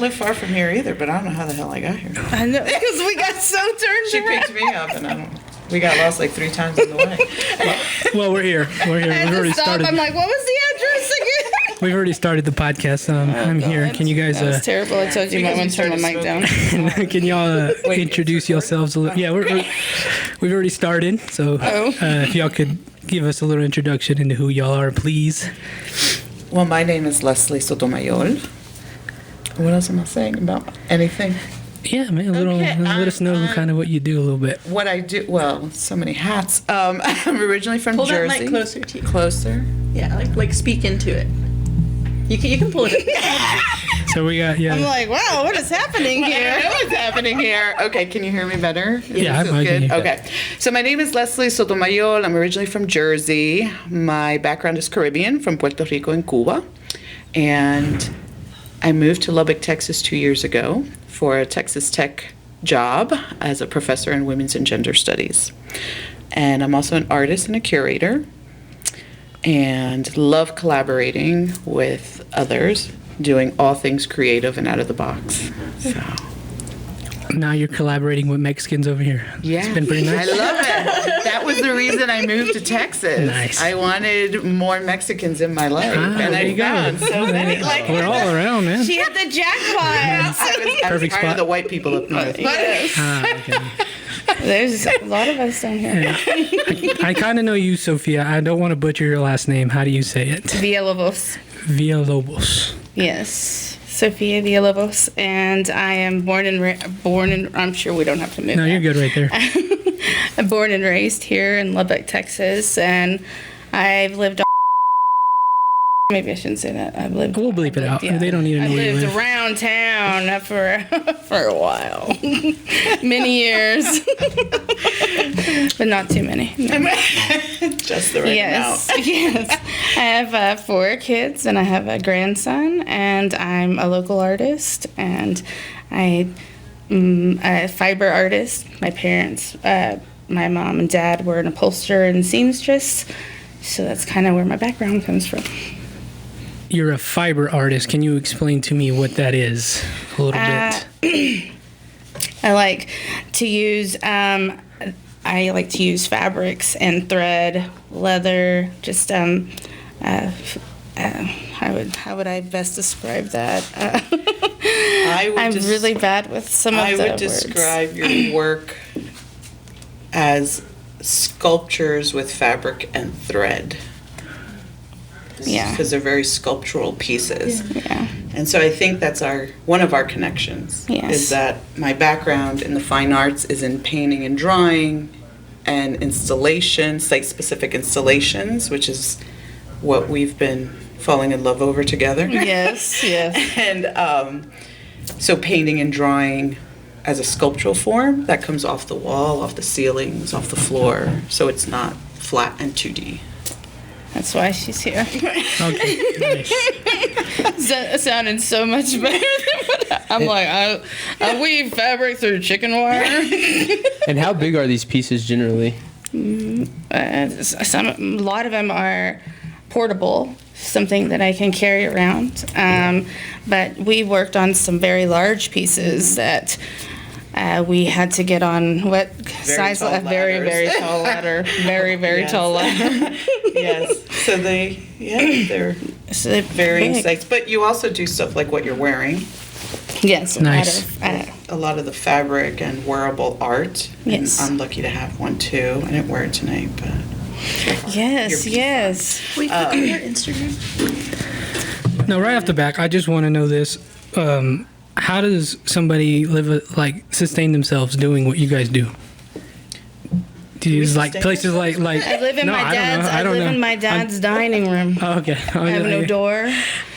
live far from here either, but I don't know how the hell I got here. I know, because we got so turned She around. picked me up, and we got lost like 3 times on the way. Well, we're here. We're here. I had We've to already stop. started. I'm like, what was the address again? We've already started the podcast. I'm here. Can you guys? That was terrible. I told you you might want to turn my mic down. Can y'all introduce yourselves a little? Yeah, we've already started. So if y'all could give us a little introduction into who y'all are, please. Well, my name is Leslie Sotomayor. What else am I saying about anything? Yeah, man. Let us know kind of what you do a little bit. What I do, well, so many hats. I'm originally from Pull Jersey. that mic closer to you. Closer? Yeah, like speak into it. You can pull it. So we got I'm like, wow, what is happening I here? know what's happening here. Okay, can you hear me better? Yeah, This is I can good? hear you. Okay, so my name is Leslie Sotomayor. I'm originally from Jersey. My background is Caribbean, from Puerto Rico and Cuba. And I moved to Lubbock, Texas 2 years ago for a Texas Tech job as a professor in women's and gender studies. And I'm also an artist and a curator, and love collaborating with others, doing all things creative and out of the box. So, now you're collaborating with Mexicans over here. yeah. It's been pretty nice. I love it. That was the reason I moved to Texas. Nice. I wanted more Mexicans in my life, and there I you go. found so many. Like, We're all around, man. She hit the jackpot. I was Perfect tired spot. of the white people up north. Yes. Okay. There's a lot of us down here. I kind of know you, Sophia. I don't want to butcher your last name. How do you say it? Villalobos. Villalobos. Yes. Sophia Villalobos. And I am born and I'm sure we don't have to move. No, you're now. good right there. I'm born and raised here in Lubbock, Texas, and I've lived. Maybe I shouldn't say that. I've lived. We'll bleep it out. They don't need to I know where you lived live. around town for a while, many years, but not too many. No. Just the right Yes, amount. yes. I have 4 kids, and I have a grandson, and I'm a local artist, and I'm a fiber artist. My parents, my mom and dad were an upholsterer and seamstress, so that's kind of where my background comes from. You're a fiber artist. Can you explain to me what that is a little bit? I like to use fabrics and thread, leather. Just how would I best describe that? I'm really bad with some of the I would words. describe your work as sculptures with fabric and thread. Yeah. Because they're very sculptural pieces. Yeah. And so I think that's one of our connections. Yes. Is that my background in the fine arts is in painting and drawing and installations, site-specific installations, which is what we've been falling in love over together. Yes. Yes. And so painting and drawing as a sculptural form, that comes off the wall, off the ceilings, off the floor, so it's not flat and 2D. That's why she's here. Okay, nice. That sounded so much better than what I'm like. I weave fabric through chicken wire. And how big are these pieces generally? A lot of them are portable, something that I can carry around. But we worked on some very large pieces that we had to get on what size? tall A very, ladders. very tall ladder. Very, very Yes. tall ladder. Yes, so they're So they're varying big. sites, but you also do stuff like what you're wearing, Yes. Nice. a lot of the fabric and wearable art. Yes. And I'm lucky to have one too. I didn't wear it tonight, but Yes, yes. Wait, put your Instagram. No, right off the back, I just want to know this. How does somebody sustain themselves doing what you guys do? Do you use like sustain places like I live in No, my I don't dad's. know. I I don't live know. in my dad's dining room. Oh, okay. I have no door.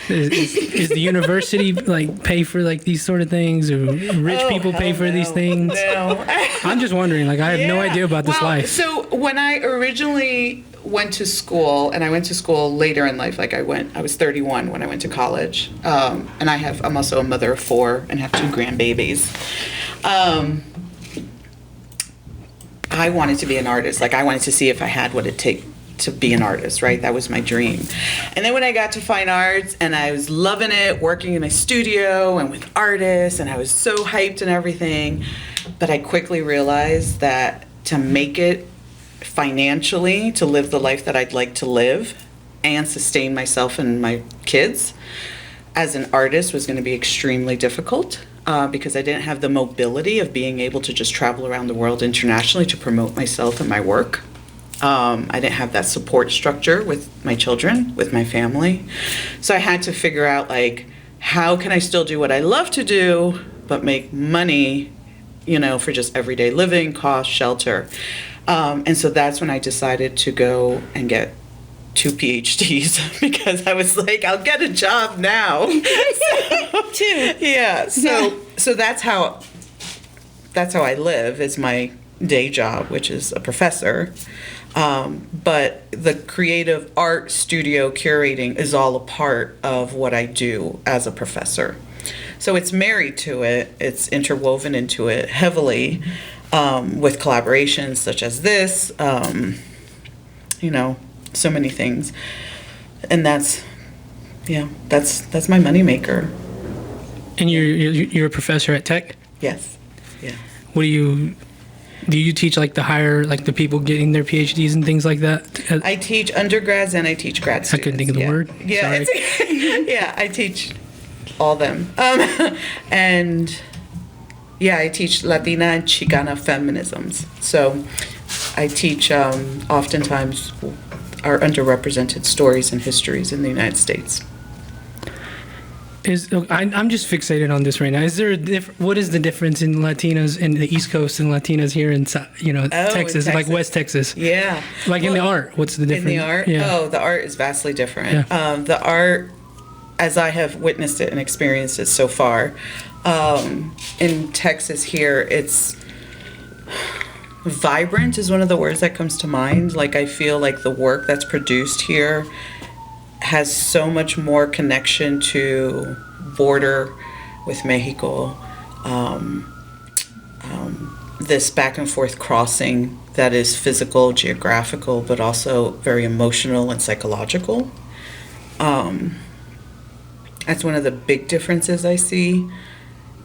Is the university pay for these sort of things, or rich people pay for these things? No. I'm just wondering. I have no Yeah. idea about this Well, life. So when I originally went to school, and I went to school later in life, I was 31 when I went to college, and I'm also a mother of 4 and have 2 grandbabies. I wanted to be an artist. I wanted to see if I had what it to be an artist, right? That was my dream. And then when I got to fine arts and I was loving it, working in my studio and with artists, and I was so hyped and everything, but I quickly realized that to make it financially, to live the life that I'd like to live and sustain myself and my kids as an artist was going to be extremely difficult. Because I didn't have the mobility of being able to just travel around the world internationally to promote myself and my work. I didn't have that support structure with my children, with my family. So I had to figure out, like, how can I still do what I love to do, but make money, for just everyday living, cost, shelter. And so that's when I decided to go and get 2 PhDs because I was like, I'll get a job now. Two. Yeah. So that's how I live, is my day job, which is a professor. But the creative art studio curating is all a part of what I do as a professor. So it's married to it. It's interwoven into it heavily with collaborations such as this, so many things. And that's my moneymaker. And you're a professor at Tech? Yes. Yeah. What do you teach, like the people getting their PhDs and things like that? I teach undergrads and I teach grad I students. couldn't think of the word. Yeah. Sorry. Yeah, I teach all them. And yeah, I teach Latina and Chicana feminisms. So I teach oftentimes our underrepresented stories and histories in the United States. I'm just fixated on this right now. Is there what is the difference in Latinas in the East Coast and Latinas here in Texas, like West Texas? Yeah. Like in the art, what's the difference? In the art? Yeah. Oh, the art is vastly different. Yeah. The art, as I have witnessed it and experienced it so far, in Texas here, it's vibrant is one of the words that comes to mind. Like, I feel like the work that's produced here has so much more connection to border with Mexico, this back and forth crossing that is physical, geographical, but also very emotional and psychological. That's one of the big differences I see.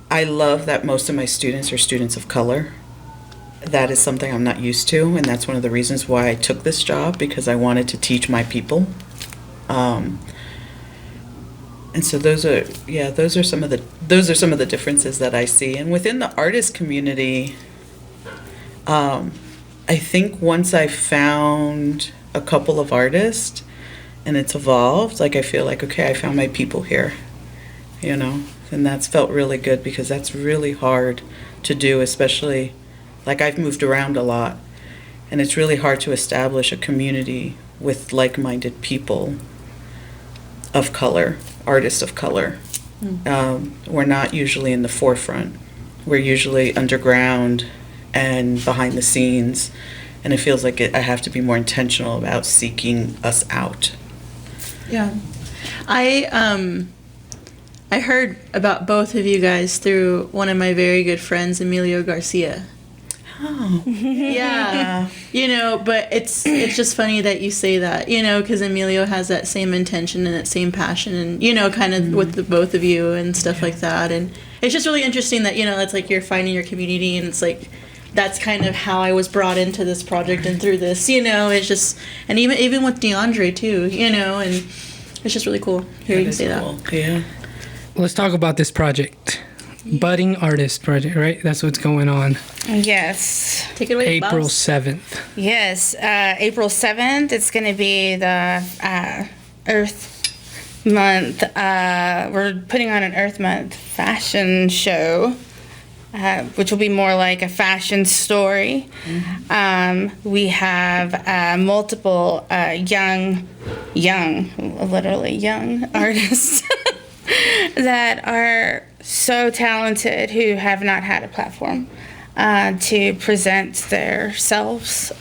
I love that most of my students are students of color. That is something I'm not used to, and that's one of the reasons why I took this job, because I wanted to teach my people. And so those are some of the differences that I see. And within the artist community, I think once I found a couple of artists and it's evolved, like, I feel like, okay, I found my people here, and that's felt really good, because that's really hard to do, especially, like, I've moved around a lot, and it's really hard to establish a community with like-minded people of color, artists of color. We're not usually in the forefront. We're usually underground and behind the scenes, and it feels like I have to be more intentional about seeking us out. Yeah. I heard about both of you guys through one of my very good friends, Emilio Garcia. Oh. Yeah. But it's just funny that you say that, because Emilio has that same intention and that same passion and, kind of with the both of you and stuff like that. And it's just really interesting that, it's like you're finding your community, and it's like, that's kind of how I was brought into this project and through this, it's just, and even with DeAndre too, and it's just really cool hearing you say cool. that. Yeah. Let's talk about this project. Budding Artist Project, right? That's what's going on. Yes. Take it away, April boss. 7th. Yes. April 7th, it's going to be the Earth Month. We're putting on an Earth Month fashion show, which will be more like a fashion story. Mm-hmm. We have multiple literally young artists that are so talented who have not had a platform to present their selves.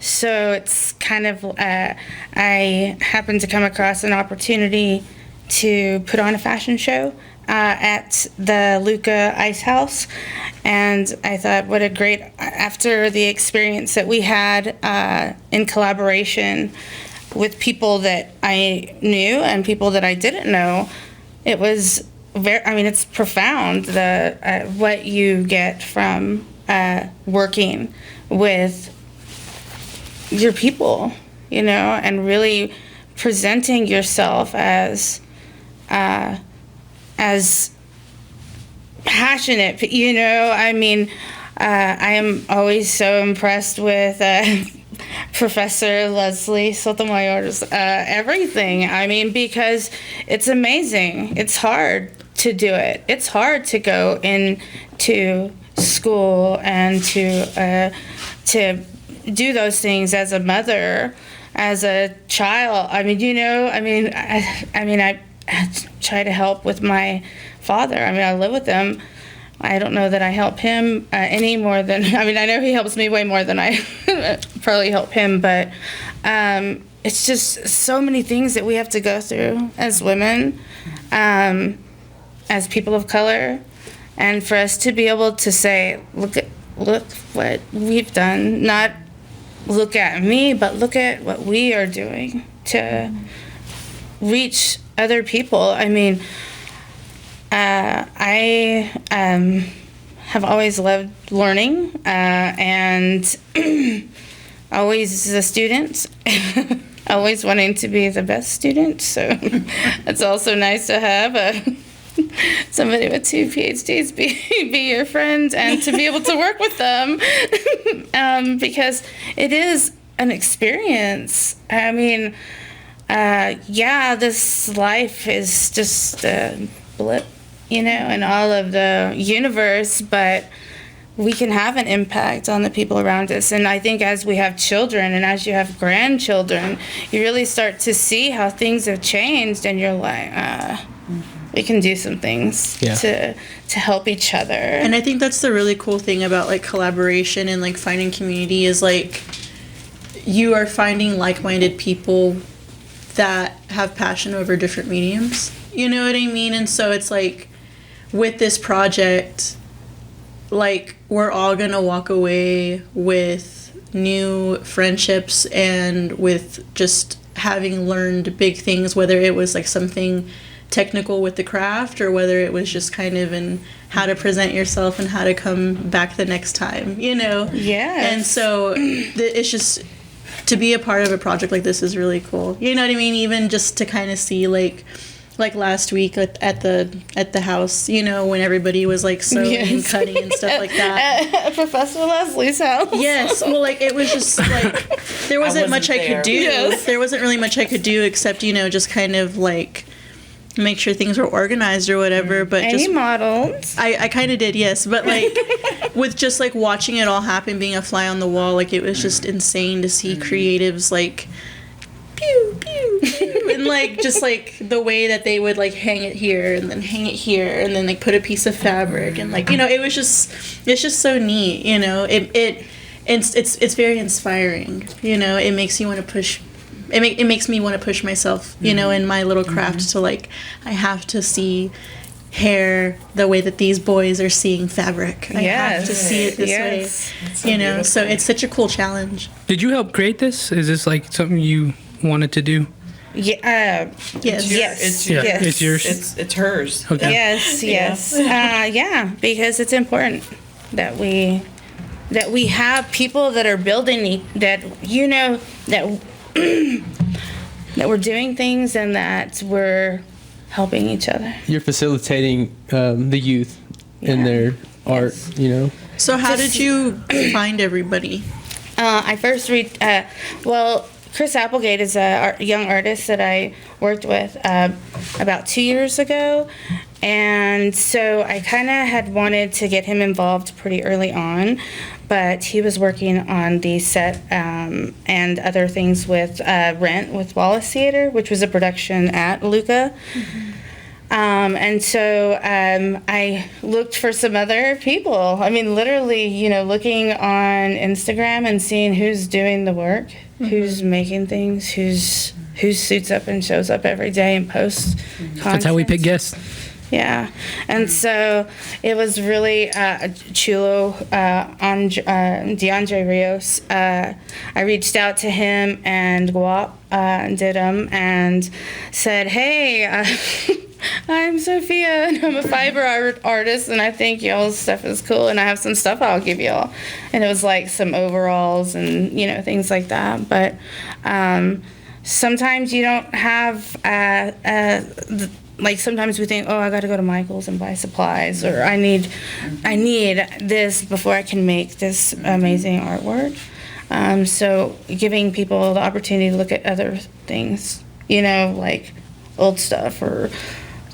So it's kind of, I happened to come across an opportunity to put on a fashion show at the Luca Ice House, And I thought, what a great, after the experience that we had in collaboration with people that I knew and people that I didn't know, it was very, I mean, it's profound, what you get from working with your people, you know, and really presenting yourself as passionate, you know. I mean, I am always so impressed with Professor Leslie Sotomayor's everything. I mean, because it's amazing. It's hard to do it. It's hard to go into school and to do those things as a mother, as a child. I mean, you know, I try to help with my father. I mean, I live with him. I don't know that I help him any more than, I mean, I know he helps me way more than I probably help him, but it's just so many things that we have to go through as women, as people of color, and for us to be able to say, look what we've done, not look at me, but look at what we are doing to reach other people. I mean, I have always loved learning and always a student, always wanting to be the best student. So it's also nice to have somebody with 2 PhDs be your friend and to be able to work with them because it is an experience. I mean, this life is just a blip, you know, in all of the universe, but we can have an impact on the people around us. And I think as we have children and as you have grandchildren, you really start to see how things have changed, and you're like, we can do some things to help each other. And I think that's the really cool thing about like collaboration and like finding community is like you are finding like-minded people that have passion over different mediums. You know what I mean? And so it's like with this project, like we're all gonna walk away with new friendships and with just having learned big things, whether it was like something technical with the craft or whether it was just kind of in how to present yourself and how to come back the next time, you know? Yes. And so it's just, to be a part of a project like this is really cool. You know what I mean? Even just to kind of see like last week at the house, you know, when everybody was like sewing and cutting and stuff like that. At Professor Leslie's house. Yes. Well, like it was just like there wasn't much I could do. Yes. There wasn't really much I could do except, you know, just kind of like make sure things were organized or whatever. But Any just models? I kind of did, yes. But like with just like watching it all happen, being a fly on the wall, like it was just insane to see creatives like pew pew pew and like just like the way that they would like hang it here and then hang it here and then like put a piece of fabric and like, you know, it's just so neat, you know. It's very inspiring, you know. It makes you want to push. It makes me want to push myself, you know, in my little craft to like, I have to see hair the way that these boys are seeing fabric. I have to see it this way, so you know. beautiful. So it's such a cool challenge. Did you help create this? Is this like something you wanted to do? Yeah. Yes. Yes. Yeah, Yes. it's yours. It's hers. Okay. Yes. Because it's important that we have people that are building that, you know, that that we're doing things and that we're helping each other. You're facilitating the youth in their art, you know? So how did you find everybody? I first read, Chris Applegate is a young artist that I worked with about 2 years ago. And so I kind of had wanted to get him involved pretty early on, but he was working on the set and other things with Rent with Wallace Theater, which was a production at Luca. And so I looked for some other people. I mean, literally, you know, looking on Instagram and seeing who's doing the work, who's making things, who suits up and shows up every day and posts content. That's how we pick guests. Yeah, and so it was really Chulo on DeAndre Rios. I reached out to him and Guap did him and said, "Hey, I'm Sophia, and I'm a fiber artist, and I think y'all's stuff is cool, and I have some stuff I'll give y'all." And it was like some overalls and things like that. But sometimes you don't have like sometimes we think, oh, I got to go to Michael's and buy supplies, or I need this before I can make this amazing artwork. So giving people the opportunity to look at other things, like old stuff, or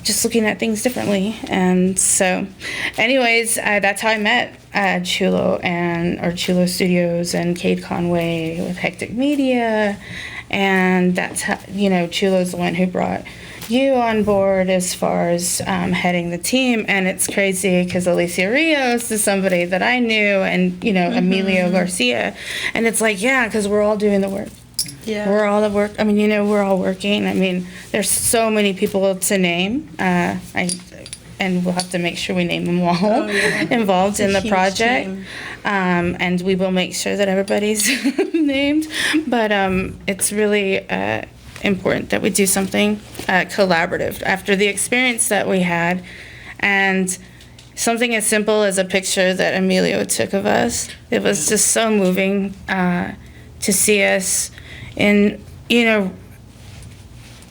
just looking at things differently. And so, anyways, that's how I met Chulo Chulo Studios and Cade Conway with Hectic Media, and that's how Chulo's the one who brought you on board as far as heading the team. And it's crazy because Alicia Rios is somebody that I knew, and Emilio Garcia, and it's like, yeah, because we're all doing the work. Yeah. We're all the work. I mean, we're all working. I mean, there's so many people to name. And we'll have to make sure we name them all involved in the project. And we will make sure that everybody's named. But it's really important that we do something collaborative after the experience that we had. And something as simple as a picture that Emilio took of us, it was just so moving to see us in,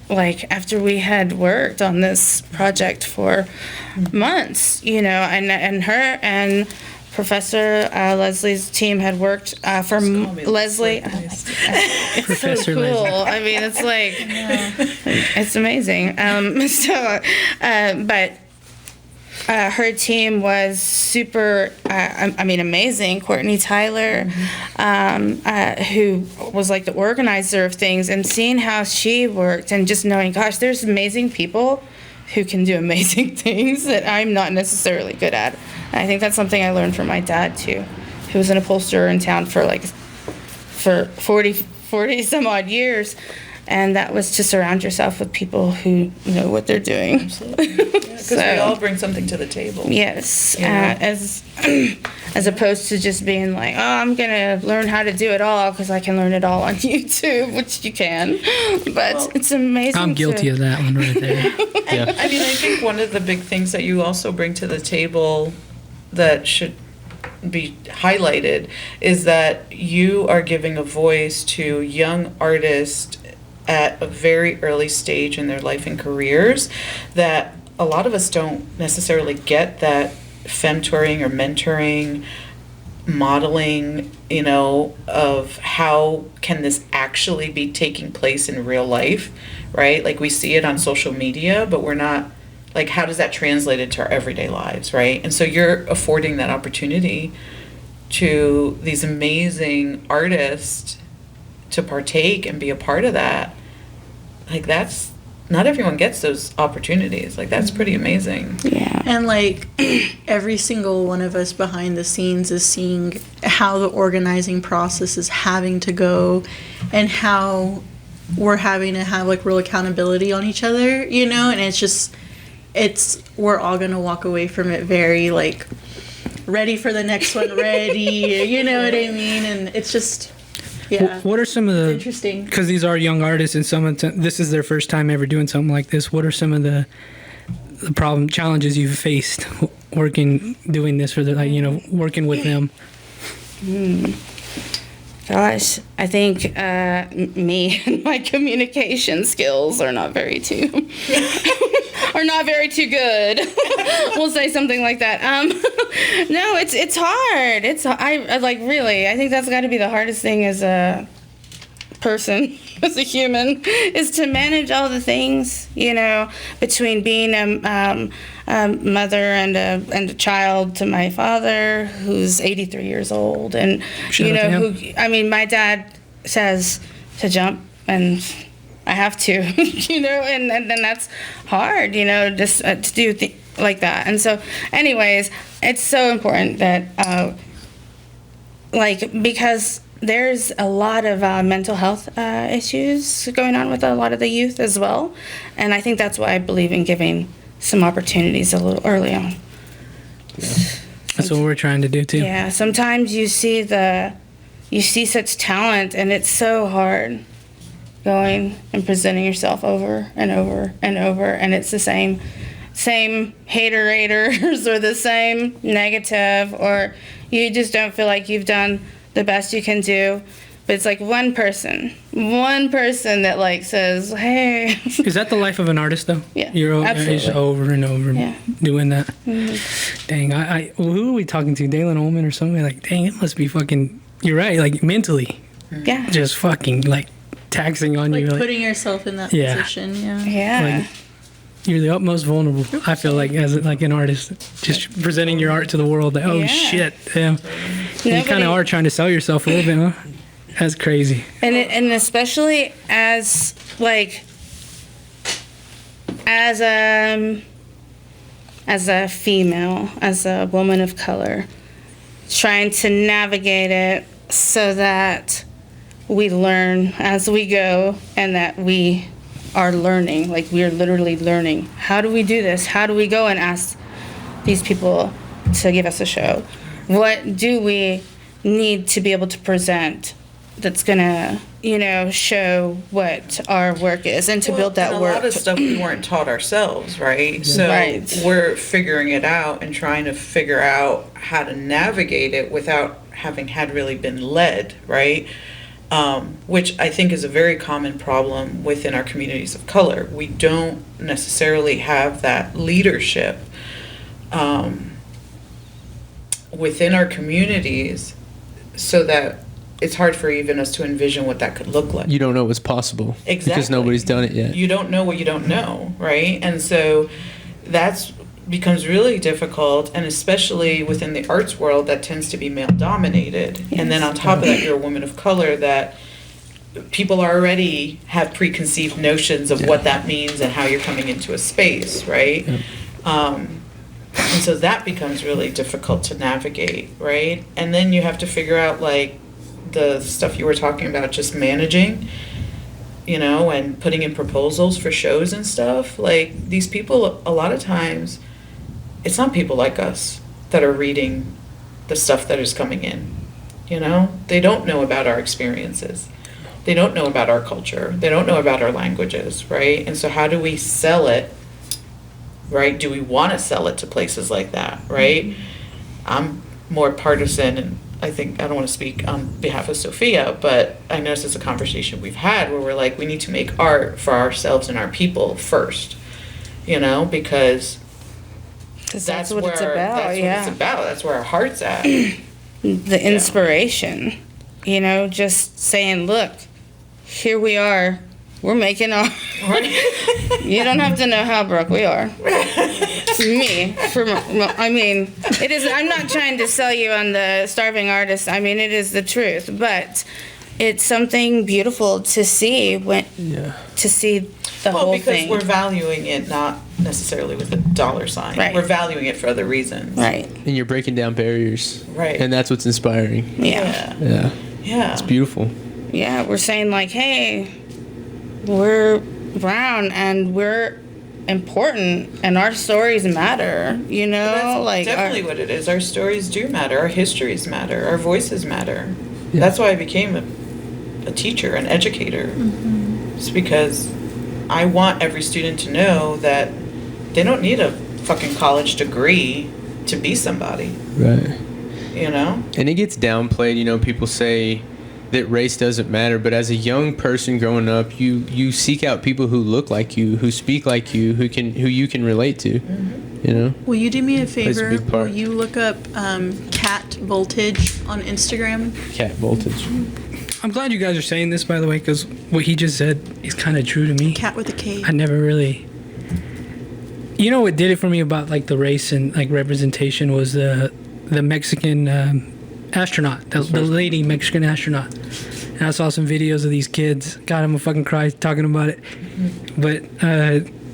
like after we had worked on this project for months, and her and Professor Leslie's team had worked for Leslie. It's Professor so cool. Leslie. I mean, it's like, it's amazing. But her team was super, amazing. Courtney Tyler, who was like the organizer of things, and seeing how she worked and just knowing, gosh, there's amazing people who can do amazing things that I'm not necessarily good at. And I think that's something I learned from my dad too, who was an upholsterer in town for 40 some odd years. And that was to surround yourself with people who know what they're doing. Absolutely. Because we all bring something to the table. Yes, as opposed to just being like, oh, I'm gonna learn how to do it all because I can learn it all on YouTube, which you can. But it's amazing. I'm guilty of that one right there. Yeah. I mean, I think one of the big things that you also bring to the table that should be highlighted is that you are giving a voice to young artists at a very early stage in their life and careers that a lot of us don't necessarily get, that femtoring or mentoring, modeling, of how can this actually be taking place in real life, right? Like we see it on social media, but we're not, like, how does that translate into our everyday lives, right? And so you're affording that opportunity to these amazing artists to partake and be a part of that. Like, that's, not everyone gets those opportunities. Like, that's pretty amazing. Yeah. And like every single one of us behind the scenes is seeing how the organizing process is having to go, and how we're having to have like real accountability on each other, and we're all gonna walk away from it very like ready for the next one, ready, you know what I mean? And it's just, yeah. What are some of the Interesting. Because these are young artists, and this is their first time ever doing something like this. What are some of the challenges you've faced doing this for working with them? Gosh, I think me and my communication skills are not very too good. We'll say something like that. No, it's hard. I think that's got to be the hardest thing as a person, as a human, is to manage all the things, between being a mother and a child to my father, who's 83 years old, and my dad says to jump, and I have to, and then that's hard, just to do like that. And so, anyways, it's so important that, because there's a lot of mental health issues going on with a lot of the youth as well, and I think that's why I believe in giving some opportunities a little early on. That's what we're trying to do too. Yeah, sometimes you see such talent, and it's so hard going and presenting yourself over and over and over, and it's the same haterators or the same negative, or you just don't feel like you've done the best you can do. But it's like one person that like says, hey. Is that the life of an artist though? Yeah, You're absolutely. just over and over Yeah. doing that. Mm-hmm. Dang, who are we talking to? Dalen Ullman or something? Like, dang, it must be fucking, you're right, like mentally. Yeah. Just fucking like taxing on Like you. putting yourself in that Yeah. position. Yeah. Yeah. Like, you're the utmost vulnerable. I feel like as like an artist, just presenting your art to the world. Like, oh Yeah. shit, damn. You kind Nobody- of are trying to sell yourself a little bit, huh? That's crazy. And especially as a female, as a woman of color, trying to navigate it so that we learn as we go, and that we are learning, like we are literally learning. How do we do this? How do we go and ask these people to give us a show? What do we need to be able to present that's gonna, show what our work is, and to build that and work. A lot of stuff we weren't taught ourselves, right? So Right. we're figuring it out and trying to figure out how to navigate it without having had really been led, right? Which I think is a very common problem within our communities of color. We don't necessarily have that leadership within our communities, so that it's hard for even us to envision what that could look like. You don't know what's possible. Exactly. Because nobody's done it yet. You don't know what you don't know, right? And so that's becomes really difficult, and especially within the arts world that tends to be male dominated. And then on top of that, you're a woman of color that people already have preconceived notions of what that means and how you're coming into a space, right? And so that becomes really difficult to navigate, right? And then you have to figure out, like, the stuff you were talking about, just managing, and putting in proposals for shows and stuff. Like, these people, a lot of times, it's not people like us that are reading the stuff that is coming in, They don't know about our experiences. They don't know about our culture. They don't know about our languages, right? And so how do we sell it, right? Do we want to sell it to places like that, right? I'm more partisan, and I think, I don't want to speak on behalf of Sophia, but I notice it's a conversation we've had where we're like, we need to make art for ourselves and our people first, because that's what it's about. That's Yeah. what it's about. That's where our heart's at. The inspiration, just saying, look, here we are. We're making art. You don't have to know how broke we are. It is. I'm not trying to sell you on the starving artist. It is the truth, but it's something beautiful to see to see the whole because thing. we're valuing it not necessarily with a dollar sign. Right. We're valuing it for other reasons. Right. And you're breaking down barriers. Right. And that's what's inspiring. Yeah. Yeah. Yeah. It's beautiful. Yeah. We're saying like, hey, we're brown and we're important, and our stories matter. That's definitely our, what it is. Our stories do matter. Our histories matter. Our voices matter. Yeah. That's why I became a teacher, an educator. It's because I want every student to know that they don't need a fucking college degree to be somebody. Right. And it gets downplayed. People say that race doesn't matter, but as a young person growing up, you seek out people who look like you, who speak like you, who you can relate to. Will you do me a Plays a favor? big part. Will you look up Cat Voltage on Instagram? Cat Voltage. I'm glad you guys are saying this, by the way, because what he just said is kind of true to me. Cat with a K. I never really. What did it for me about like the race and like representation was the Mexican astronaut, the lady Mexican astronaut. And I saw some videos of these kids. God, I'm gonna fucking cry talking about it. But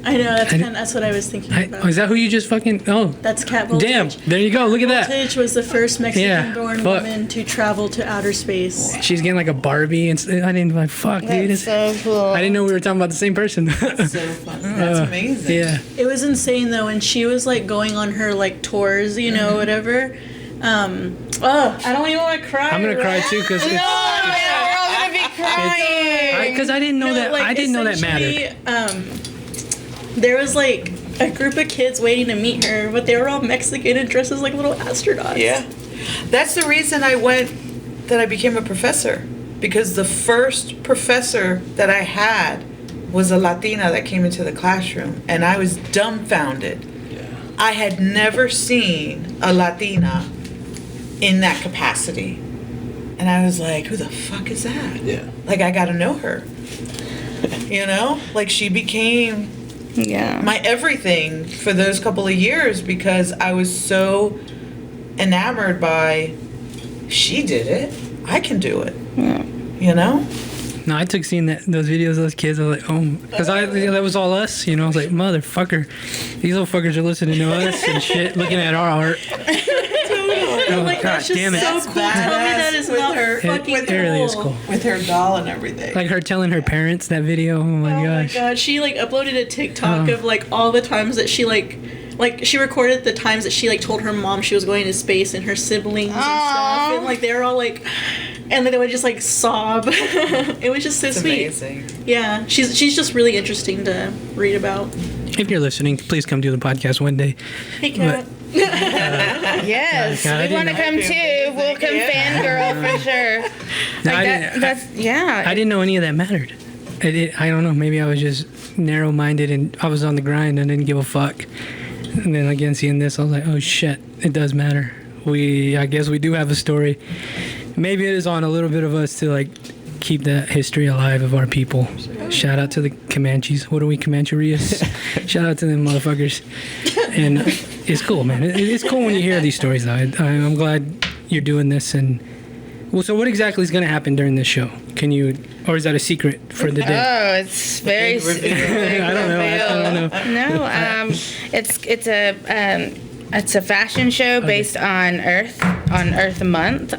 I know, that's what I was thinking about. Is that who you just fucking? Oh, That's Cat Voltage. damn! There you go. Look at that. Voltage was the first Mexican-born fuck. woman to travel to outer space. She's getting like a Barbie, and I didn't like fuck, dude. That's so cool. I didn't know we were talking about the same person. So fun. That's amazing. Yeah. It was insane though, and she was like going on her like tours, you know, whatever. I don't even want to cry. I'm gonna cry too because We're all gonna be crying. because I didn't know that. like, I didn't know that mattered. essentially, there was like a group of kids waiting to meet her, but they were all Mexican and dressed as like little astronauts. Yeah. That's the reason I became a professor. Because the first professor that I had was a Latina that came into the classroom, and I was dumbfounded. Yeah. I had never seen a Latina in that capacity. And I was like, who the fuck is that? Yeah. Like, I gotta know her. You know? Like, she became Yeah. my everything for those couple of years because I was so enamored by, she did it, I can do it. Yeah. You know? No, I took seeing those videos of those kids. I was like, oh, because that was all us. You know, I was like, motherfucker, these little fuckers are listening to us and shit, looking at our art. Oh, Like, God that's just damn it. so cool. Tell me that is With not her- fucking It really is cool. With her doll and everything. Like her telling her parents that video. Oh my Oh my gosh. god, she like uploaded a TikTok of like all the times that she like she recorded the times that she like told her mom she was going to space and her siblings and stuff, and like they were all like, and then they would just like sob. It was just so It's sweet. amazing. Yeah, she's just really interesting to read about. If you're listening, please come do the podcast one day. Hey, Kat. Yes, God, I we didn't want to know. come too. We'll come fangirl for sure. No, I Like didn't- that's yeah. I didn't know any of that mattered. I don't know. Maybe I was just narrow-minded and I was on the grind and didn't give a fuck. And then again, seeing this, I was like, oh shit, it does matter. I guess we do have a story. Maybe it is on a little bit of us to like keep that history alive of our people. Shout out to the Comanches. What are we, Comancherías? Shout out to them motherfuckers. And it's cool, man. It's cool when you hear these stories, though. I'm glad you're doing this. And well, so what exactly is going to happen during this show? Can you, or is that a secret for the day? Oh, it's very. Big reveal. I don't know. I don't know. No, it's a fashion show based on Earth Month.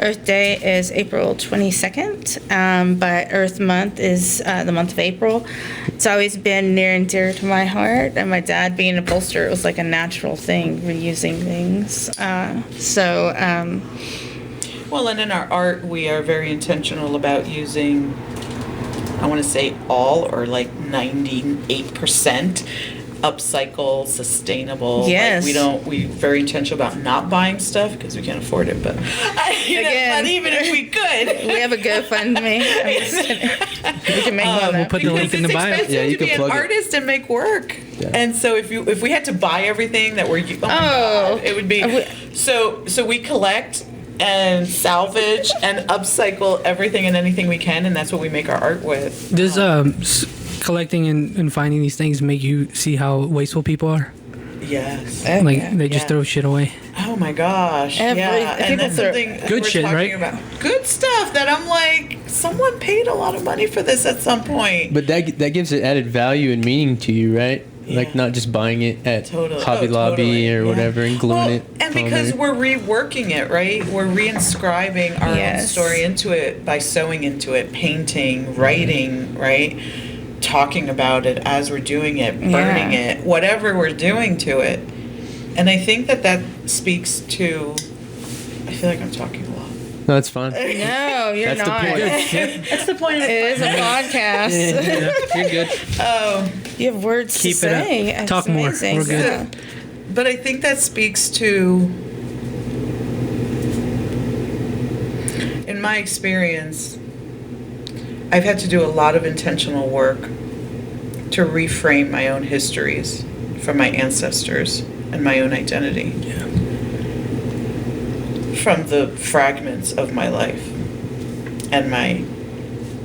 Earth Day is April 22nd, but Earth Month is the month of April. It's always been near and dear to my heart, and my dad being a upholsterer, it was like a natural thing, reusing things. Well, and in our art, we are very intentional about using, I want to say all or like 98% upcycle, sustainable. Yes. Like we're very intentional about not buying stuff because we can't afford it, but Again. but even if we could. We have a GoFundMe. I'm just kidding. We can make one We'll up. put the link in the bio. It's Yeah, expensive you to can be an plug it. artist and make work. Yeah. And so if we had to buy everything that we're God, it would be so we collect and salvage and upcycle everything and anything we can, and that's what we make our art with. Does collecting and finding these things make you see how wasteful people are? Yes. Like they just Yeah. throw shit away. Oh my gosh. Yeah. And people that's throw- something Good we're shit, talking right? about. Good stuff that I'm like, someone paid a lot of money for this at some point. But that gives it added value and meaning to you, right? Like Yeah. not just buying it at Totally. Hobby Oh, Lobby totally. or Yeah. whatever and gluing Well, it. and on because there. we're reworking it, right? We're reinscribing our own Yes. story into it by sewing into it, painting, writing, right? Talking about it as we're doing it, burning Yeah. it, whatever we're doing to it. And I think that speaks to, I feel like I'm talking a lot. No, it's fine. No, you're That's not. the point. That's the point of It is a podcast. Yeah, you're good. Oh, You have words Keep to it up. say. It's Talk more. amazing. We're good. Yeah. but I think that speaks to, in my experience, I've had to do a lot of intentional work to reframe my own histories from my ancestors and my own identity. From the fragments of my life and my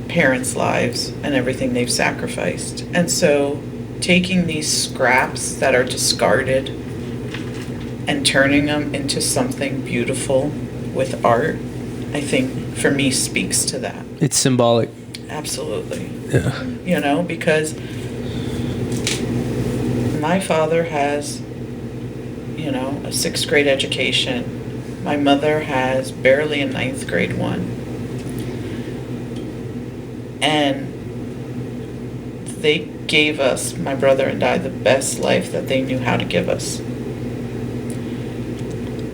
parents' lives and everything they've sacrificed. And so taking these scraps that are discarded and turning them into something beautiful with art, I think for me speaks to that. It's symbolic. Absolutely. Yeah. You know, because my father has, you know, a 6th grade education. My mother has barely a 9th grade one. And they gave us, my brother and I, the best life that they knew how to give us.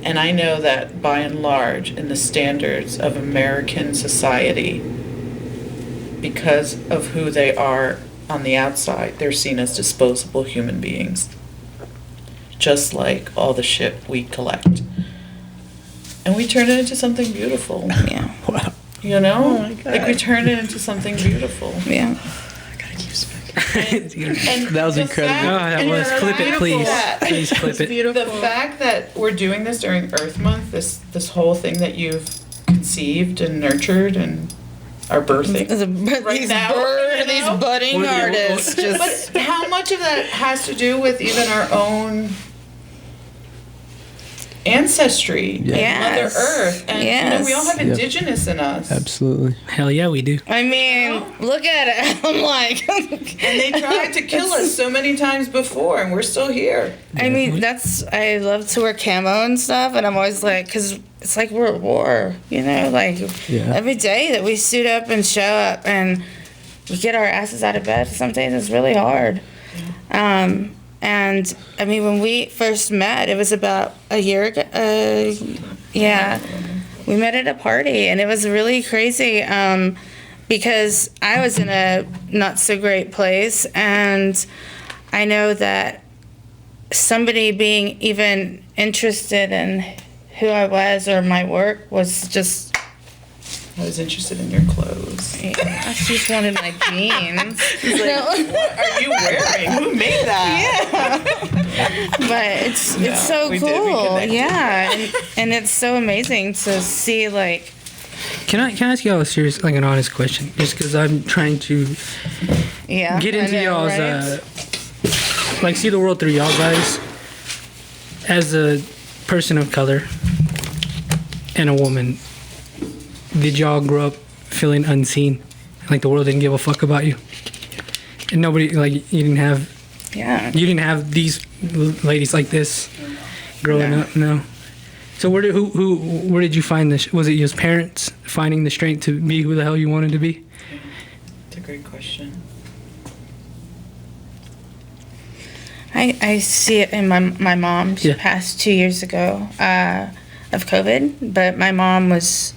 And I know that by and large, in the standards of American society, because of who they are on the outside, they're seen as disposable human beings. Just like all the shit we collect. And we turn it into something beautiful. Yeah. Wow. You know? Oh my God. Like we turn it into something beautiful. Yeah. I gotta keep smoking. And That was the incredible. fact- Oh, that and was. the Clip it, fact please. that- Please clip It's it. beautiful. The fact that we're doing this during Earth Month, this whole thing that you've conceived and nurtured and are birthing. Right these now, you know? these budding What- artists just. But how much of that has to do with even our own ancestry, Yeah. and Mother Yes. Earth, and you know, we all have Yes. indigenous in us. Absolutely. Hell yeah, we do. I mean, look at it. I'm like. And they tried to kill us so many times before, and we're still here. I mean, I love to wear camo and stuff, and I'm always like, because it's like we're at war, you know? Like, Yeah. every day that we suit up and show up and we get our asses out of bed, some days it's really hard. And, I mean, when we first met, it was about a year ago. Yeah. We met at a party, and it was really crazy because I was in a not so great place, and I know that somebody being even interested in who I was or my work was just, I was interested in your clothes. yeah, she just wanted my jeans. What are you wearing? Who made that? But it's so we did, we cool. connected. Yeah, and it's so amazing to see, like, Can I ask y'all a serious, like an honest question? Just because I'm trying to yeah. get I into know, y'all's, right? like see the world through y'all guys. As a person of color and a woman, did y'all grow up feeling unseen? Like the world didn't give a fuck about you? And nobody, like, you didn't have these ladies like this growing No. up? No. So where did you find this? Was it your parents finding the strength to be who the hell you wanted to be? It's a great question. I see it in my mom. She Yeah. passed 2 years ago of COVID, but my mom was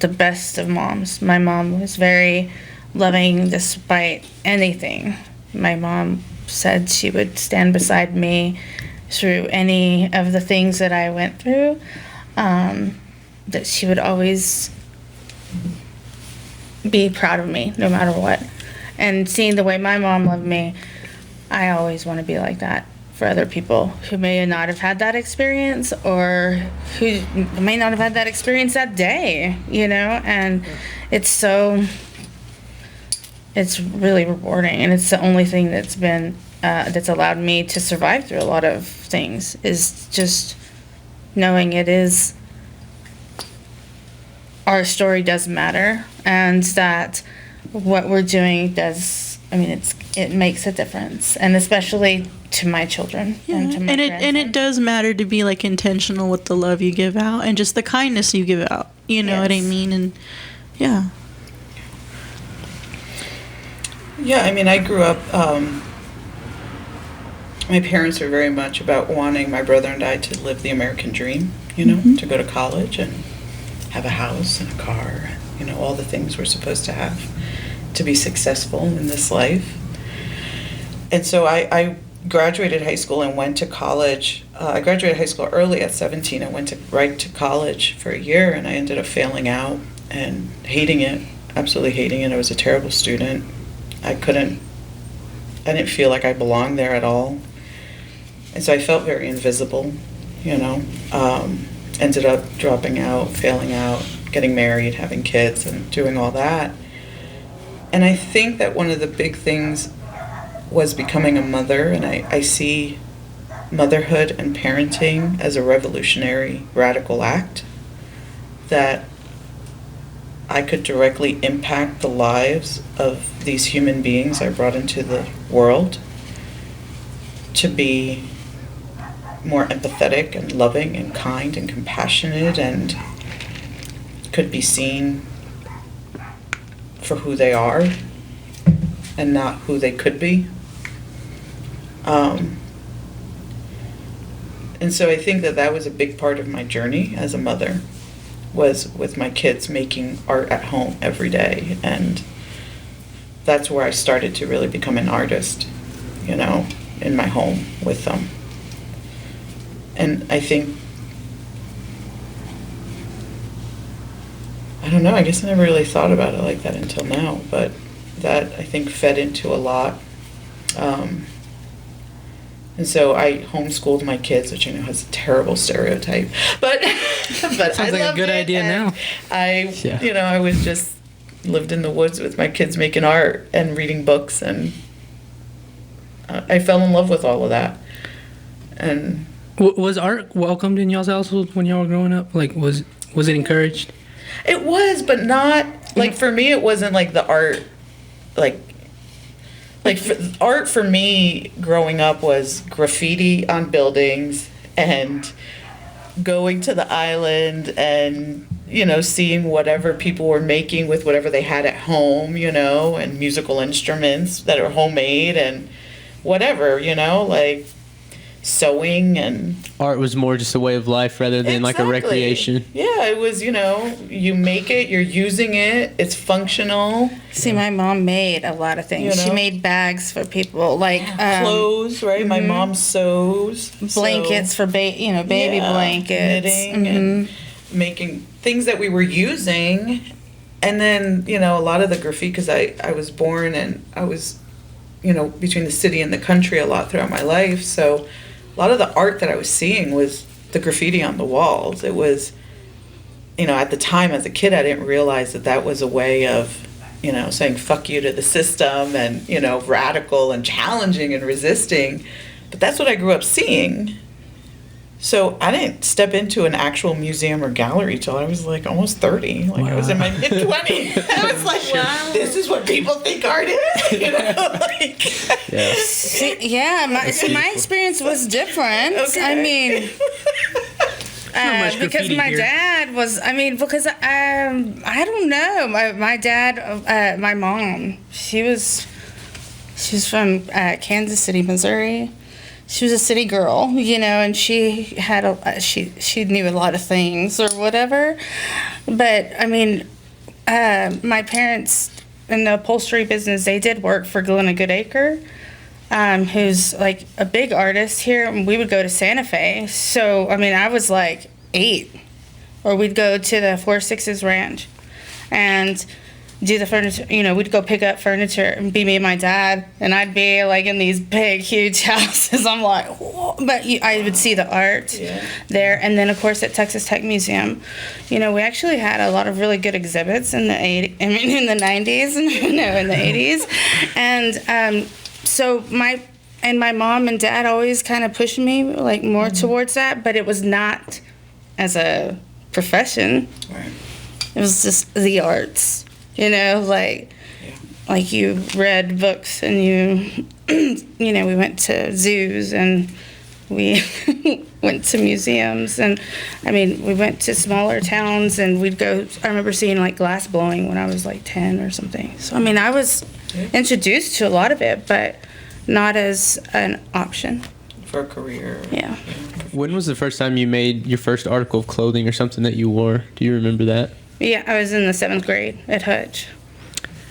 the best of moms. My mom was very loving despite anything. My mom said she would stand beside me through any of the things that I went through, that she would always be proud of me no matter what. And seeing the way my mom loved me, I always want to be like that for other people who may not have had that experience or who may not have had that experience that day, you know? And it's really rewarding. And it's the only thing that's been, that's allowed me to survive through a lot of things, is just knowing our story does matter, and that what we're doing does, I mean, it makes a difference, and especially to my children. Yeah, And to my and it grandson. does matter to be like intentional with the love you give out and just the kindness you give out. You know what I Yes. mean? And yeah. Yeah, I mean, I grew up, my parents were very much about wanting my brother and I to live the American dream, you know, to go to college and have a house and a car, you know, all the things we're supposed to have to be successful in this life. And so I graduated high school and went to college. I graduated high school early at 17. I went right to college for a year, and I ended up failing out and hating it, absolutely hating it. I was a terrible student. I didn't feel like I belonged there at all. And so I felt very invisible, you know. Ended up dropping out, failing out, getting married, having kids, and doing all that. And I think that one of the big things was becoming a mother, and I see motherhood and parenting as a revolutionary, radical act that I could directly impact the lives of these human beings I brought into the world. to be more empathetic and loving and kind and compassionate and could be seen for who they are and not who they could be. And so I think that was a big part of my journey as a mother, was with my kids making art at home every day. And that's where I started to really become an artist, you know, in my home with them. And I think, I don't know, I guess I never really thought about it like that until now, but that I think fed into a lot. And so I homeschooled my kids, which I know has a terrible stereotype, but Sounds I like a loved good it, idea and now. I was just lived in the woods with my kids making art and reading books, and I fell in love with all of that. And Was art welcomed in y'all's household when y'all were growing up? Like, was it encouraged? it was, but not like, for me, it wasn't like the art, art for me growing up was graffiti on buildings and going to the island and, you know, seeing whatever people were making with whatever they had at home, you know, and musical instruments that are homemade and whatever, you know, like sewing. And Art was more just a way of life rather than like a Exactly. recreation. Yeah, it was, you know, you make it, you're using it, it's functional. See, my mom made a lot of things. You She know? made bags for people, like Clothes, right? My mom sews. blankets for baby Yeah, blankets. knitting and making things that we were using. And then, you know, a lot of the graffiti, because I was born and I was, you know, between the city and the country a lot throughout my life. So a lot of the art that I was seeing was the graffiti on the walls. It was, you know, at the time as a kid, I didn't realize that was a way of, you know, saying fuck you to the system and, you know, radical and challenging and resisting. But that's what I grew up seeing. So I didn't step into an actual museum or gallery till I was like almost 30. Like I was in my mid 20s. I was like, wow, this is what people think art is, you know? Like, Yeah. Yeah, my experience was different. Okay. I mean, much because graffiti my here. dad was. I mean, because I don't know. My dad, my mom, she's from Kansas City, Missouri. She was a city girl, you know, and she had she knew a lot of things or whatever. But I mean, my parents in the upholstery business, they did work for Glenna Goodacre, who's like a big artist here, and we would go to Santa Fe. So I mean, I was like 8, or we'd go to the 4-6's ranch, and do the furniture, you know, we'd go pick up furniture and be me and my dad, and I'd be like in these big, huge houses. I'm like, whoa. But I would see the art there. And then, of course, at Texas Tech Museum, you know, we actually had a lot of really good exhibits in the 90s, in the 80s. And so my mom and dad always kind of pushed me like more towards that, but it was not as a profession. right. It was just the arts. You know, like you read books and you know, we went to zoos and we went to museums, and I mean, we went to smaller towns and we'd go. I remember seeing like glass blowing when I was like 10 or something. So I mean, I was introduced to a lot of it, but not as an option. For a career. Yeah. When was the first time you made your first article of clothing or something that you wore? Do you remember that? Yeah, I was in the 7th grade at Hutch.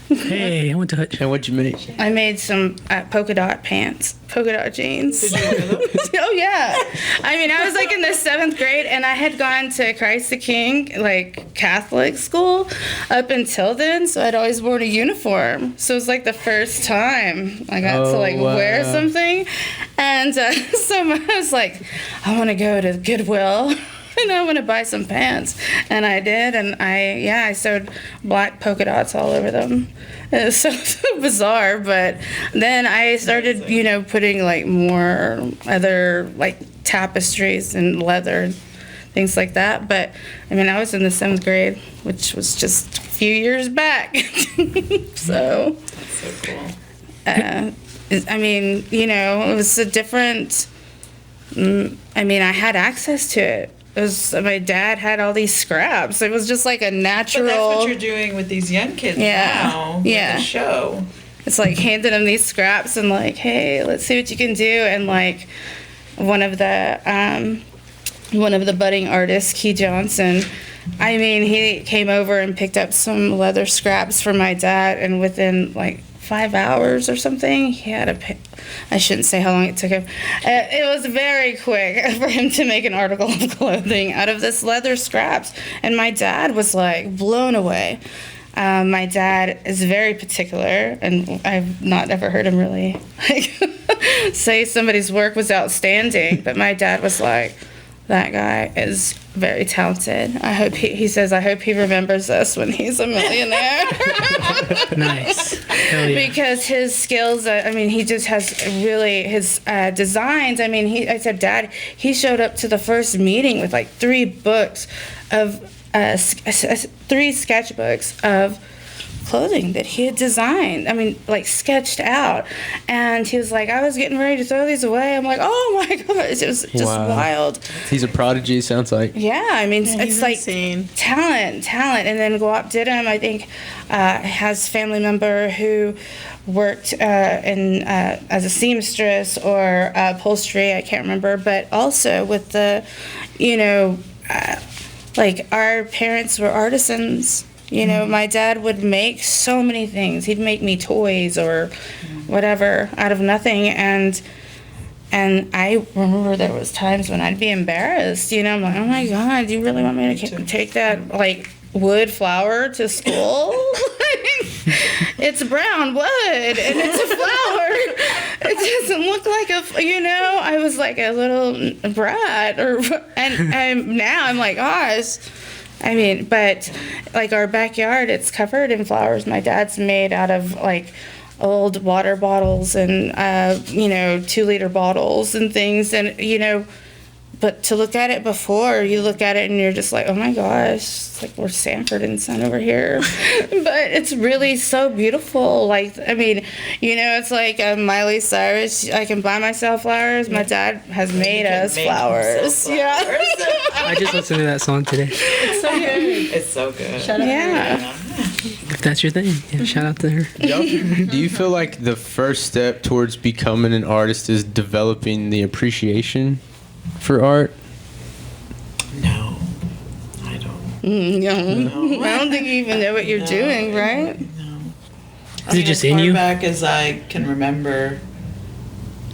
Hey, I went to Hutch. And what'd you make? I made some polka dot pants, polka dot jeans. Did you wear them? Oh yeah. I mean, I was like in the 7th grade, and I had gone to Christ the King, like Catholic school, up until then. So I'd always worn a uniform. So it was like the first time I got to like wear wow. something, and so I was like, I want to go to Goodwill. And I want to buy some pants, and I did, and I sewed black polka dots all over them. It was so bizarre, but then I started, you know, putting like more other like tapestries and leather, things like that. But I mean, I was in the 7th grade, which was just a few years back. So, That's so cool. I mean, it was a different. I mean, I had access to it. My dad had all these scraps. It was just like a natural. But that's what you're doing with these young kids now. Yeah. With the show. It's like handing them these scraps and like, hey, let's see what you can do. And like one of the budding artists, Key Johnson, I mean, he came over and picked up some leather scraps for my dad, and within like 5 hours or something, he had I shouldn't say how long it took him. It was very quick for him to make an article of clothing out of this leather scraps. And my dad was like blown away. My dad is very particular, and I've not ever heard him really like say somebody's work was outstanding. But my dad was like, that guy is very talented. I hope I hope he remembers us when he's a millionaire. Nice. Hell yeah. Because his skills, I mean, he just has really, his designs, I mean, I said, Dad, he showed up to the first meeting with like 3 books of, 3 sketchbooks of clothing that he had designed. I mean, like sketched out. And he was like, I was getting ready to throw these away. I'm like, oh my gosh, it was just wild. He's a prodigy, sounds like. Yeah, I mean, Yeah, it's like insane. talent. And then Guap Didham, I think, has family member who worked as a seamstress or upholstery, I can't remember, but also with the, like our parents were artisans. My dad would make so many things. He'd make me toys or whatever out of nothing, and I remember there was times when I'd be embarrassed. I'm like, oh my God, you really want me to take that like wood flower to school? It's brown wood and it's a flower. It doesn't look like I was like a little brat, and now I'm like, gosh. I mean, but like our backyard, it's covered in flowers. My dad's made out of like old water bottles and 2-liter bottles and things, and but to look at it before, you look at it and you're just like, oh my gosh, it's like we're Sanford and Son over here. But it's really so beautiful. Like, I mean, it's like Miley Cyrus, I can buy myself flowers. My dad has made us flowers. Yeah. I just listened to that song today. It's so good. It's so good. Shout out to Yeah. If that's your thing, yeah, shout out to her. Do you feel like the first step towards becoming an artist is developing the appreciation for art? No, I don't. No. I don't think you even know what you're doing, right? No. Is it just in you? As far back as I can remember,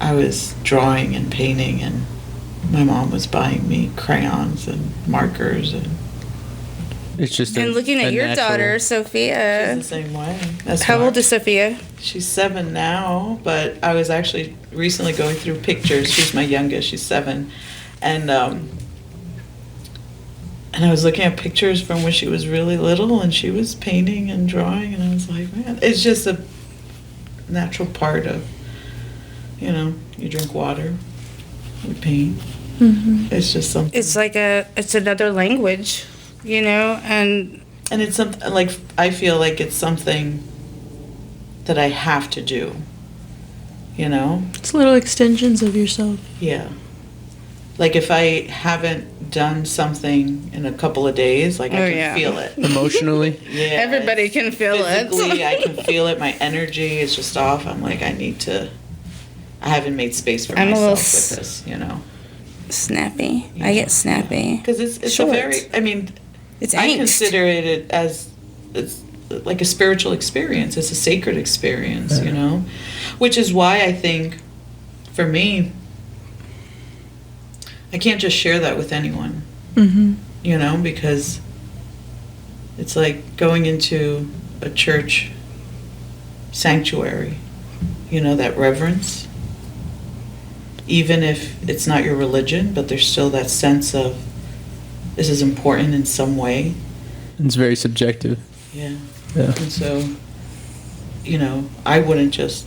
I was drawing and painting, and my mom was buying me crayons and markers, and It's just And looking at your daughter, Sophia. she's the same way. That's How why- old is Sophia? She's 7 now, but I was actually recently going through pictures. She's my youngest. She's 7, and I was looking at pictures from when she was really little, and she was painting and drawing, and I was like, man, it's just a natural part of, you drink water, you paint. Mm-hmm. It's just something. It's like it's another language, and And it's something like I feel like it's something that I have to do. It's little extensions of yourself. Yeah. Like if I haven't done something in a couple of days, like I Oh, can yeah. feel it. Emotionally? Yeah. everybody can feel Physically, it. I can feel it. My energy is just off. I'm like, I haven't made space for I'm a little myself with this, Snappy. I get snappy. Because it's Short. a very, I mean, It's I angst. consider it as it's like a spiritual experience. It's a sacred experience, which is why I think, for me, I can't just share that with anyone, Mm-hmm. because it's like going into a church sanctuary, that reverence. Even if it's not your religion, but there's still that sense of this is important in some way. It's very subjective. Yeah. Yeah. And so, I wouldn't just,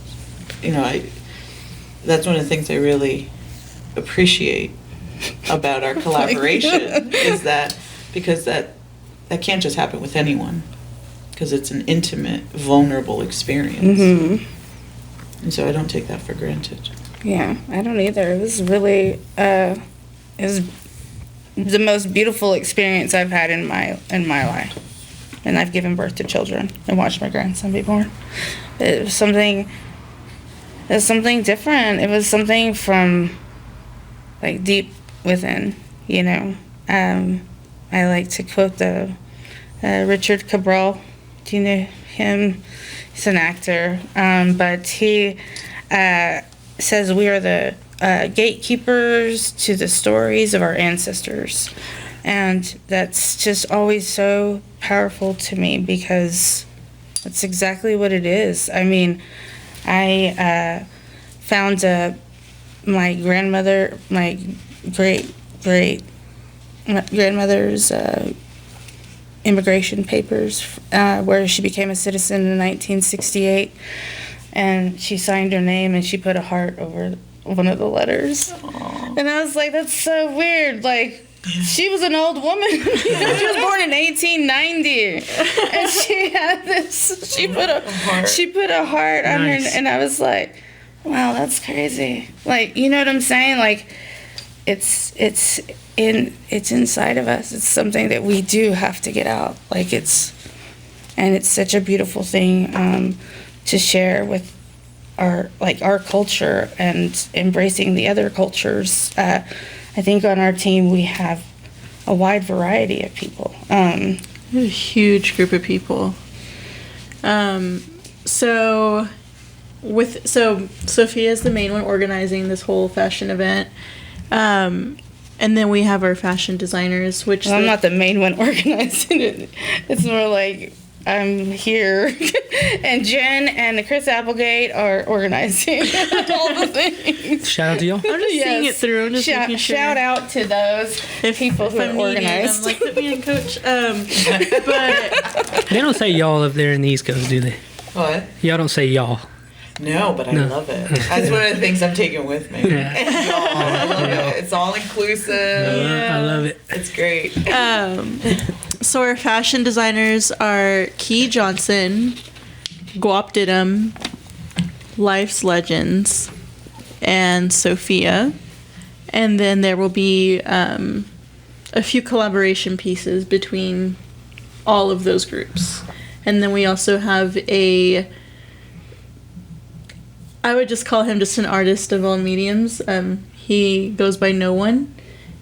that's one of the things I really appreciate about our collaboration is that, because that can't just happen with anyone, because it's an intimate, vulnerable experience. Mm-hmm. And so I don't take that for granted. Yeah, I don't either. It was really, it was the most beautiful experience I've had in my life. And I've given birth to children and watched my grandson be born. It was something different. It was something from, like, deep within, you know. I like to quote the Richard Cabral. Do you know him? He's an actor, but he says we are the gatekeepers to the stories of our ancestors. And that's just always so powerful to me because that's exactly what it is. I mean, I found my grandmother, my great-grandmother's immigration papers where she became a citizen in 1968. And she signed her name and she put a heart over one of the letters. Aww. And I was like, that's so weird. Like, she was an old woman. She was born in 1890. And she had this, she put a heart on her. And I was like, wow, that's crazy. Like, you know what I'm saying? Like, it's inside of us. It's something that we do have to get out. Like, it's such a beautiful thing to share with our culture and embracing the other cultures. I think on our team we have a wide variety of people. A huge group of people. So Sophia is the main one organizing this whole fashion event. And then we have our fashion designers, which... Well, I'm not the main one organizing it. It's more like I'm here. And Jen and Chris Applegate are organizing all the things. Shout out to y'all. I'm just seeing it through. I'm just making sure. Shout out to those people who are organized. I'm like, put me in, coach. But They don't say y'all up there in the East Coast, do they? What? Y'all don't say y'all. No, but I love it. That's one of the things I'm taking with me. Yeah. I love it. It's all inclusive. I love it. It's great. So our fashion designers are Key Johnson, Guap Didum, Life's Legends, and Sophia. And then there will be a few collaboration pieces between all of those groups. And then we also have I would just call him just an artist of all mediums. He goes by No One,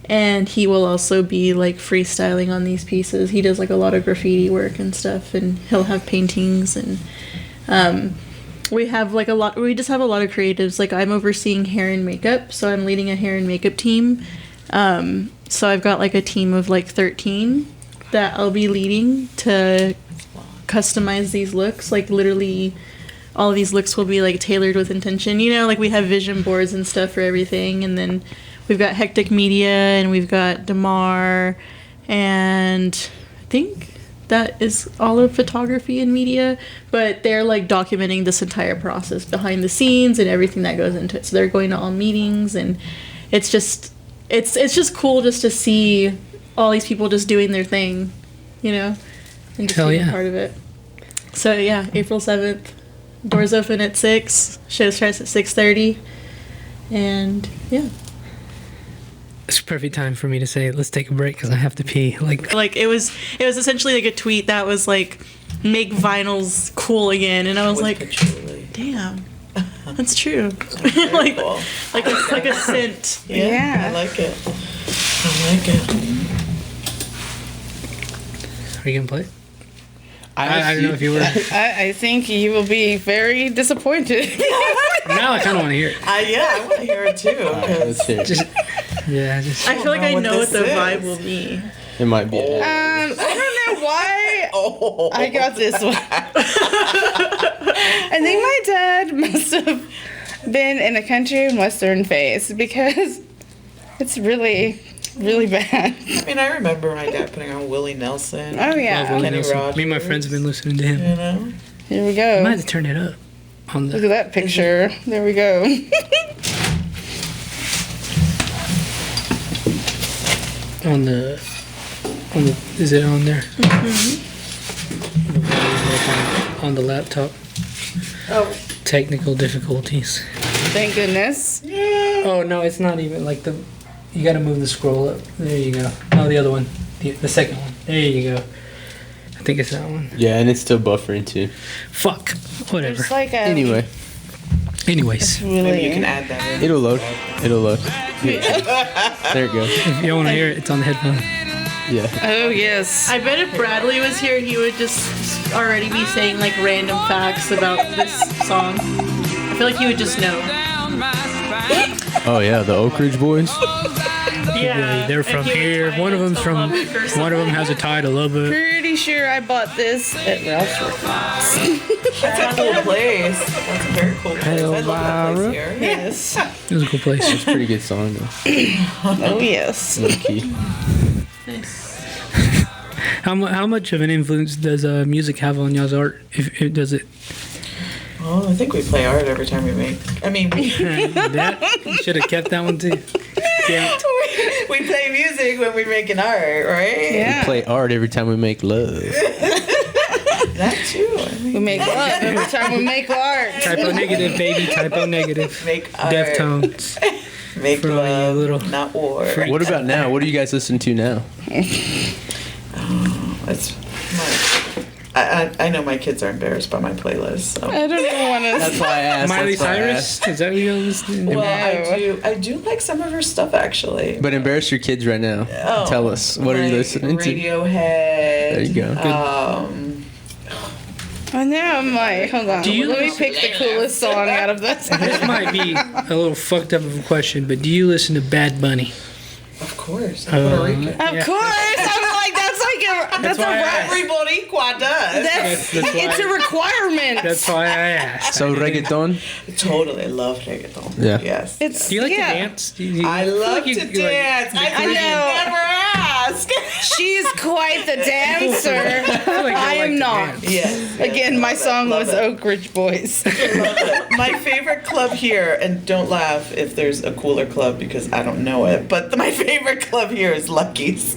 and he will also be like freestyling on these pieces. He does like a lot of graffiti work and stuff, and he'll have paintings, and we have like we just have a lot of creatives. Like, I'm overseeing hair and makeup, so I'm leading a hair and makeup team. So I've got like a team of like 13 that I'll be leading to customize these looks. Like, literally all of these looks will be like tailored with intention, you know, like we have vision boards and stuff for everything. And then we've got Hectic Media, and we've got Damar, and I think that is all of photography and media, but they're like documenting this entire process behind the scenes and everything that goes into it. So they're going to all meetings, and it's just cool just to see all these people just doing their thing, you know, and just being a part of it. So yeah, April 7th. Doors open at 6. Show starts at 6:30. And yeah. It's a perfect time for me to say, let's take a break because I have to pee. Like it was essentially like a tweet that was like, make vinyls cool again, and I was like, damn, that's true. like a scent. Yeah, I like it. Are you gonna play? I don't know if you were. I think you will be very disappointed. Now I kind of want to hear it. I want to hear it too. Let's hear it. I feel like I know what the vibe will be. It might be. I don't know why I got this one. I think my dad must have been in a country and western phase because it's really, really bad. I mean, I remember my dad putting on Willie Nelson. Oh yeah, Kenny Rogers. Me and my friends have been listening to him. You know? Here we go. I might have to turn it up. Look at that picture. There we go. on the, is it on there? Mm-hmm. On the laptop. Oh, Technical difficulties. Thank goodness. Oh no, it's not even like the. You gotta move the scroll up. There you go. No, the other one. The second one. There you go. I think it's that one. Yeah, and it's still buffering too. Fuck. Whatever. There's like a. Anyway, Anyways, Really. Maybe you can add that in. it'll load. It'll load. There it goes. if you don't want to hear it, it's on the headphone. Yeah. Oh yes. I bet if Bradley was here, he would just already be saying like random facts about this song. I feel like he would just know. Oh yeah, the Oak Ridge Boys. Yeah, they're and from he would here. try One of and them's from. Lubbock or One of them something. has a tie to Lubbock. Pretty sure I bought this at Ralph's Records. That's a cool place. That's a very cool place. I love that place here. Yes. It was a cool place. It's a pretty good song though. Oh yes. Low key. How much of an influence does music have on y'all's art? If does it? Oh, I think we play art every time we make. I mean, we That should have kept that one too. Yeah. we play music when we're making art, right? Yeah. Play art every time we make love. That too. I mean, We make love every time we make art. Typo negative, baby. Typo negative. make art. Deftones. Make For all you love, little not war. What about now? What do you guys listen to now? It's I know my kids are embarrassed by my playlist. So. I don't want That's to. why I asked. Miley that's why I Cyrus? asked. Is that what you're listening to? Well, No. I do like some of her stuff actually. But embarrass your kids right now. Oh, Tell us. What are you like listening to? Radiohead. There you go. Good. Oh, now I'm like, hold on. Do you Let me listen- pick the coolest song out of this. This might be a little fucked up of a question, but do you listen to Bad Bunny? Of course, I'm Puerto Rican. Of Yeah. course, I'm like that's like that's a why I right. asked. Every Boricua does. That's That's why- it's a requirement. That's why I asked. So reggaeton? Totally love reggaeton. Yeah. Yes. It's Do you like yeah. to dance? Do you, I feel love like you- to you like- dance. I I know. never ask. She's quite the dancer. feel like you I like am to not. dance. Yes. Again, my Love it, song love was it. Oak Ridge Boys. My favorite club here, and don't laugh if there's a cooler club because I don't know it, but my favorite club here is Lucky's.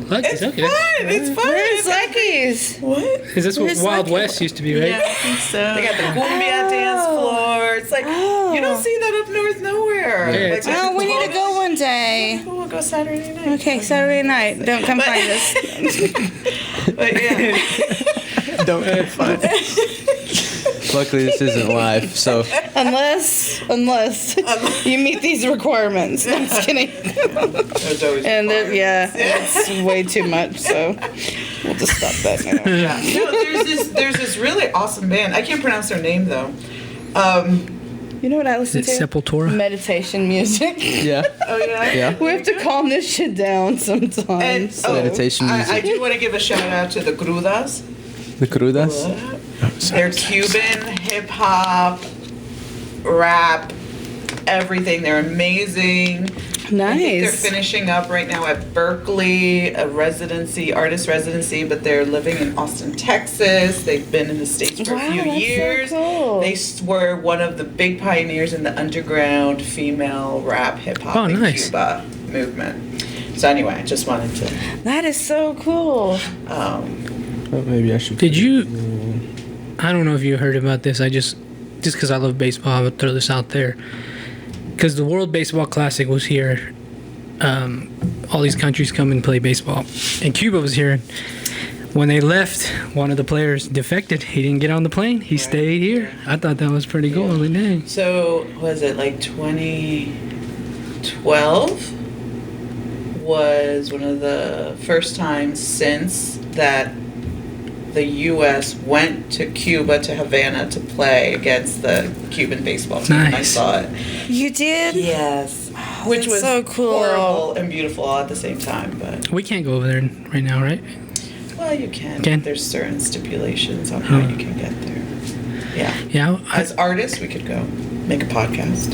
Lucky's, It's okay. fun. It's fun. Where's Lucky's? What? Is this what Where's Wild Lucky? West used to be, right? Yeah, I think so. They got the cumbia dance floor. It's like you don't see that up north nowhere. Yeah, Like, it's- Oh, we need to go one day. We'll go Saturday night. Okay, Saturday night. Don't come find us. But yeah. Don't have fun. Luckily, this isn't live, so Unless you meet these requirements. No, I'm just kidding. There's always And requirements. it's way too much, so we'll just stop that now. Yeah. No, there's this really awesome band. I can't pronounce their name though. You know what I listen Is it to? Sepultura? Meditation music. yeah. Oh yeah. Yeah. We have to calm this shit down And sometimes. Meditation music. I do want to give a shout out to the Crudas. The crudas? They're Cuban hip hop, rap, everything. They're amazing. I think they're Nice. finishing up right now at Berkeley, a residency, artist residency, but they're living in Austin, Texas. They've been in the States for Wow, a few that's so years. cool. They were one of the big pioneers in the underground female rap hip hop Oh, in nice. Cuba movement. So anyway, I just wanted to That is so cool. Oh, maybe I should. Did you? I don't know if you heard about this. I just because I love baseball, I would throw this out there. Because the World Baseball Classic was here. All these countries come and play baseball, and Cuba was here. When they left, one of the players defected. He didn't get on the plane. He stayed here. I thought that was pretty cool. Like, dang. So, was it like 2012 was one of the first times since that the U.S. went to Cuba, to Havana, to play against the Cuban baseball team. I Nice. saw it. You did? Yes. Which that's was so cool. horrible and beautiful all at the same time. But, We can't go over there right now, right? well, you can. Can? There's certain stipulations on how you can get there. Yeah. Yeah. As artists, we could go make a podcast.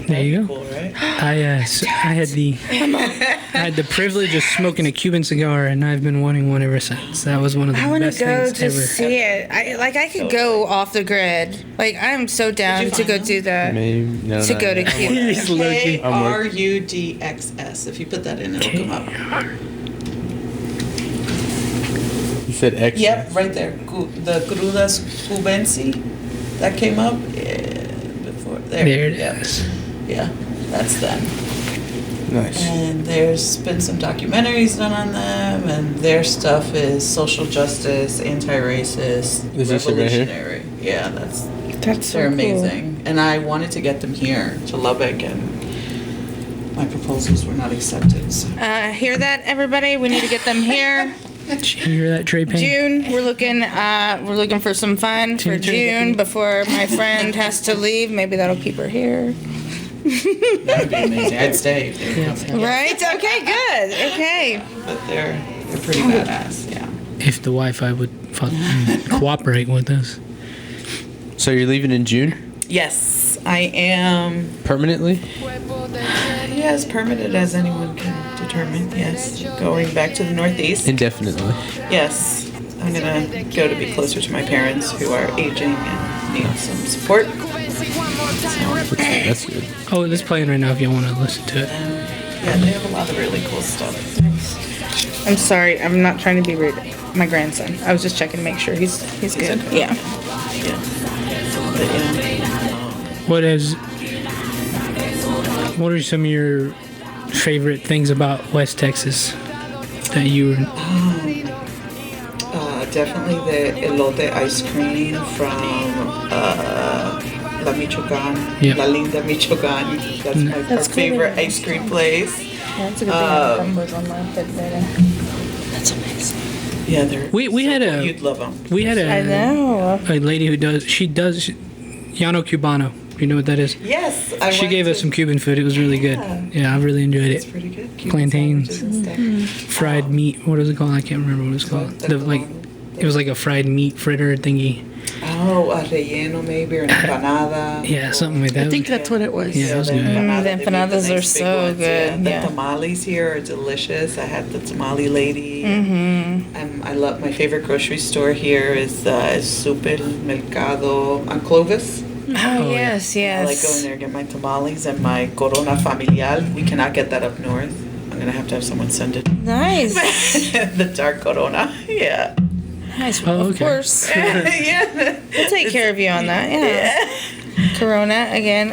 There you That'd be go. Cool, right? I had the privilege of smoking a Cuban cigar, and I've been wanting one ever since. That was one of the I want best to go things to ever. see it. I could go off the grid. Like I'm so down you to find go them? do that. Maybe, no, To not go to yet. Cuba. He's low-key. KRUDXS. If you put that in, it'll come up. You said X. Yep, right there. The Crudas Cubensi. that came up? Yeah, before. There it yeah. is. Yeah, that's them. Nice. And there's been some documentaries done on them, and their stuff is social justice, anti-racist, Is this it right here? revolutionary. Yeah, That's so they're cool. amazing. And I wanted to get them here to Lubbock, and my proposals were not accepted. So. Hear that, everybody? We need to get them here. Did you hear that, Trey Payne? June, we're looking for some fun for June before my friend has to leave. Maybe that'll keep her here. That would be amazing. I'd stay. If they were coming. Right? Okay, good. Okay. But they're pretty badass. Yeah. If the Wi-Fi would cooperate with us. So you're leaving in June? Yes, I am. Permanently? Yes, permanent as anyone can determine. Yes, going back to the Northeast. Indefinitely. Yes, I'm gonna go to be closer to my parents who are aging and need some support. That's good. Oh, it's playing right now if y'all want to listen to it. Yeah, they have a lot of really cool stuff. I'm sorry. I'm not trying to be rude. My grandson. I was just checking to make sure he's good. Yeah. Yeah. But yeah. What are some of your favorite things about West Texas that you were? Definitely the elote ice cream from La Michoacan, Yeah. La Linda Michoacan. That's our cool. favorite ice cream place. That's a good thing. That's amazing. Yeah, they're We had a you'd love them. we had I know. a lady who does Llano Cubano. You know what that is? Yes, She gave us some Cuban food. It was really good. Yeah, I really enjoyed It's it. pretty good. Cuban Plantains. sandwiches and stuff. Fried meat. What is it called? I can't remember what it's called. It was like a fried meat fritter thingy. Oh, a relleno maybe, or an empanada. Yeah, something like that. I think that's what it was. Yeah, it was the good. empanada, The they make empanadas are big so ones, good, The yeah. tamales here are delicious. I had the tamale lady. I love my favorite grocery store here is Supermercado on Clovis. Oh, yes, I like going yes. there and get my tamales and my Corona Familiar. We cannot get that up north. I'm gonna have to have someone send it. Nice. The dark Corona. Yeah. Nice. Oh, Of okay. course. Yeah. We'll take care of you on that. Yeah. Corona again.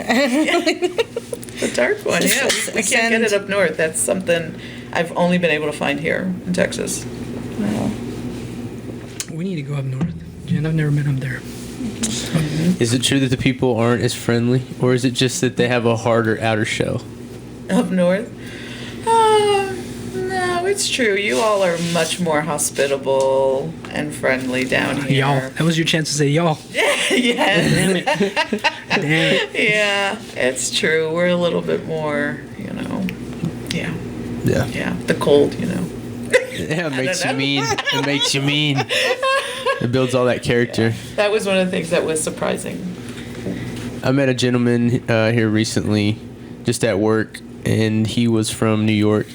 The dark one, yeah. We can't get it up north. That's something I've only been able to find here in Texas. Well, We need to go up north. Jen, I've never been up there. Is it true that the people aren't as friendly, or is it just that they have a harder outer shell? Up north? No, it's true. You all are much more hospitable and friendly down here. Y'all. That was your chance to say y'all. Yes. Damn it. Damn it. Yeah, it's true. We're a little bit more, yeah, Yeah. the cold, Yeah, it makes you know. mean. It makes you mean. It builds all that character. That was one of the things that was surprising. I met a gentleman here recently, just at work, and he was from New York,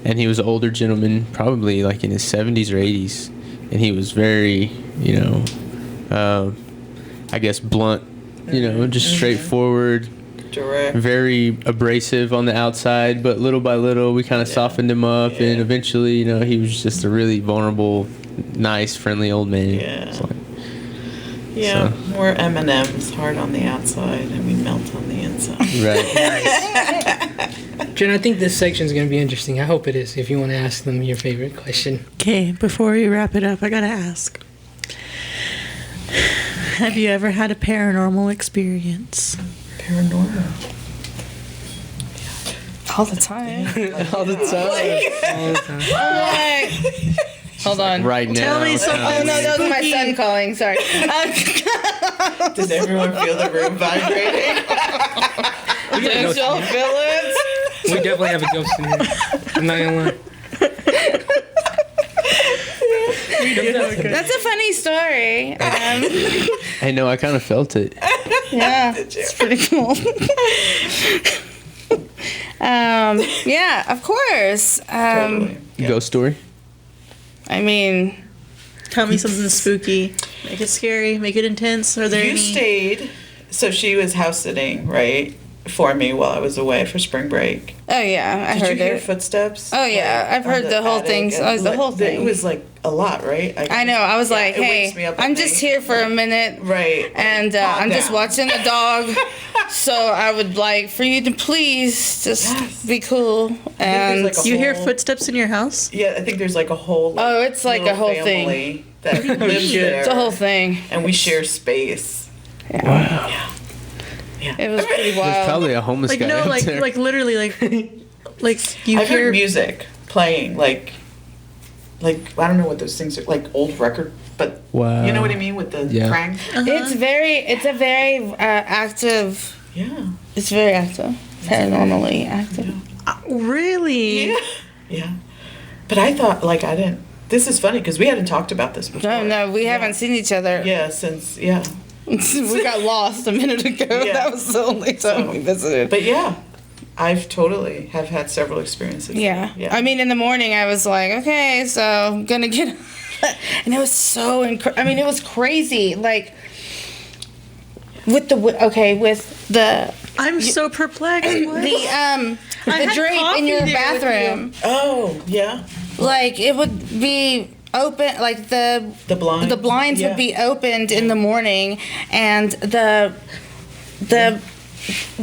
and he was an older gentleman, probably like in his 70s or 80s, and he was very, I guess blunt, just straightforward, Direct. very abrasive on the outside, but little by little we kind of softened him up, and Yeah. eventually, he was just a really vulnerable, nice, friendly old man. Yeah. It's like, Yeah, So. we're M&Ms, hard on the outside, and we melt on the inside. right. Jen, I think this section is going to be interesting. I hope it is, if you want to ask them your favorite question. Okay, before we wrap it up, I gotta ask. Have you ever had a paranormal experience? Paranormal. all the time. All the time. Hold on. Right now. Tell me something. Oh, no, that was my Spooky. son calling. Sorry. Does everyone feel the room vibrating? Don't y'all feel it? We definitely have a ghost in here. I'm not going to lie. That's a funny story. I know, I kind of felt it. Yeah, it's pretty cool. Yeah, of course. Totally. Yeah. Ghost story? I mean, Tell me something spooky. Make it scary. Make it intense. Are there You any? stayed, so she was house sitting, right? for me while I was away for spring break. Oh yeah, I Did heard you hear it. footsteps? Oh, yeah, I've on heard the whole attic thing. and, Oh, the whole thing. It was like a lot, right? I know. I was like, it wakes me hey, up at I'm just night. here for a minute. Right. And Calm I'm just down. watching the dog. So I would like for you to please just be cool. And like a You hear whole- footsteps in your house? Yeah, I think there's like a whole. Oh, it's like a little whole thing. family that lives shit. there. it's a whole thing. And we share space. Wow. It was pretty There's wild. probably a homeless Like guy no, out like there. like literally like you I've hear heard music playing, like I don't know what those things are, like old record, but Wow. you know what I mean with the Yeah. crank. It's a very active. Yeah. It's very active. Paranormally active. really. Yeah. Yeah. But I thought like I didn't. This is funny because we hadn't talked about this before. No, we haven't seen each other. Yeah, since yeah. We got lost a minute ago. Yeah. That was the only time we visited. But yeah, I've totally have had several experiences. Yeah. Yeah. I mean, in the morning, I was like, okay, so I'm gonna get, and it was so I mean, it was crazy. Like with the I'm so perplexed. What? the I the had drape in coffee your there with bathroom, Oh yeah. like it would be open, like the The blinds. would Yeah. be opened in the morning, and the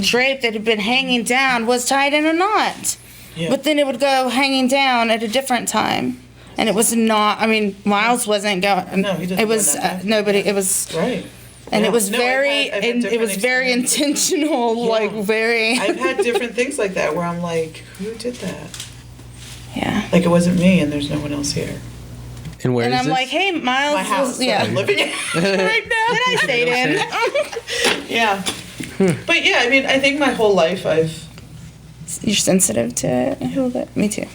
drape that had been hanging down was tied in a knot. Yeah. But then it would go hanging down at a different time. And it was not, I mean, Miles wasn't going. No, he doesn't It go was, that time. nobody, it was, Right. and Yeah. it was No, I've very, had and it different was very experiences. intentional, Yeah. like very, I've had different things like that where I'm like, who did that? yeah. Like it wasn't me, and there's no one else here. And where And is I'm this? like, hey, Miles, My house. was, that yeah. I'm living in right now. That I stayed in. Yeah. But yeah, I mean, I think my whole life I've. You're sensitive to it a little bit. Me too.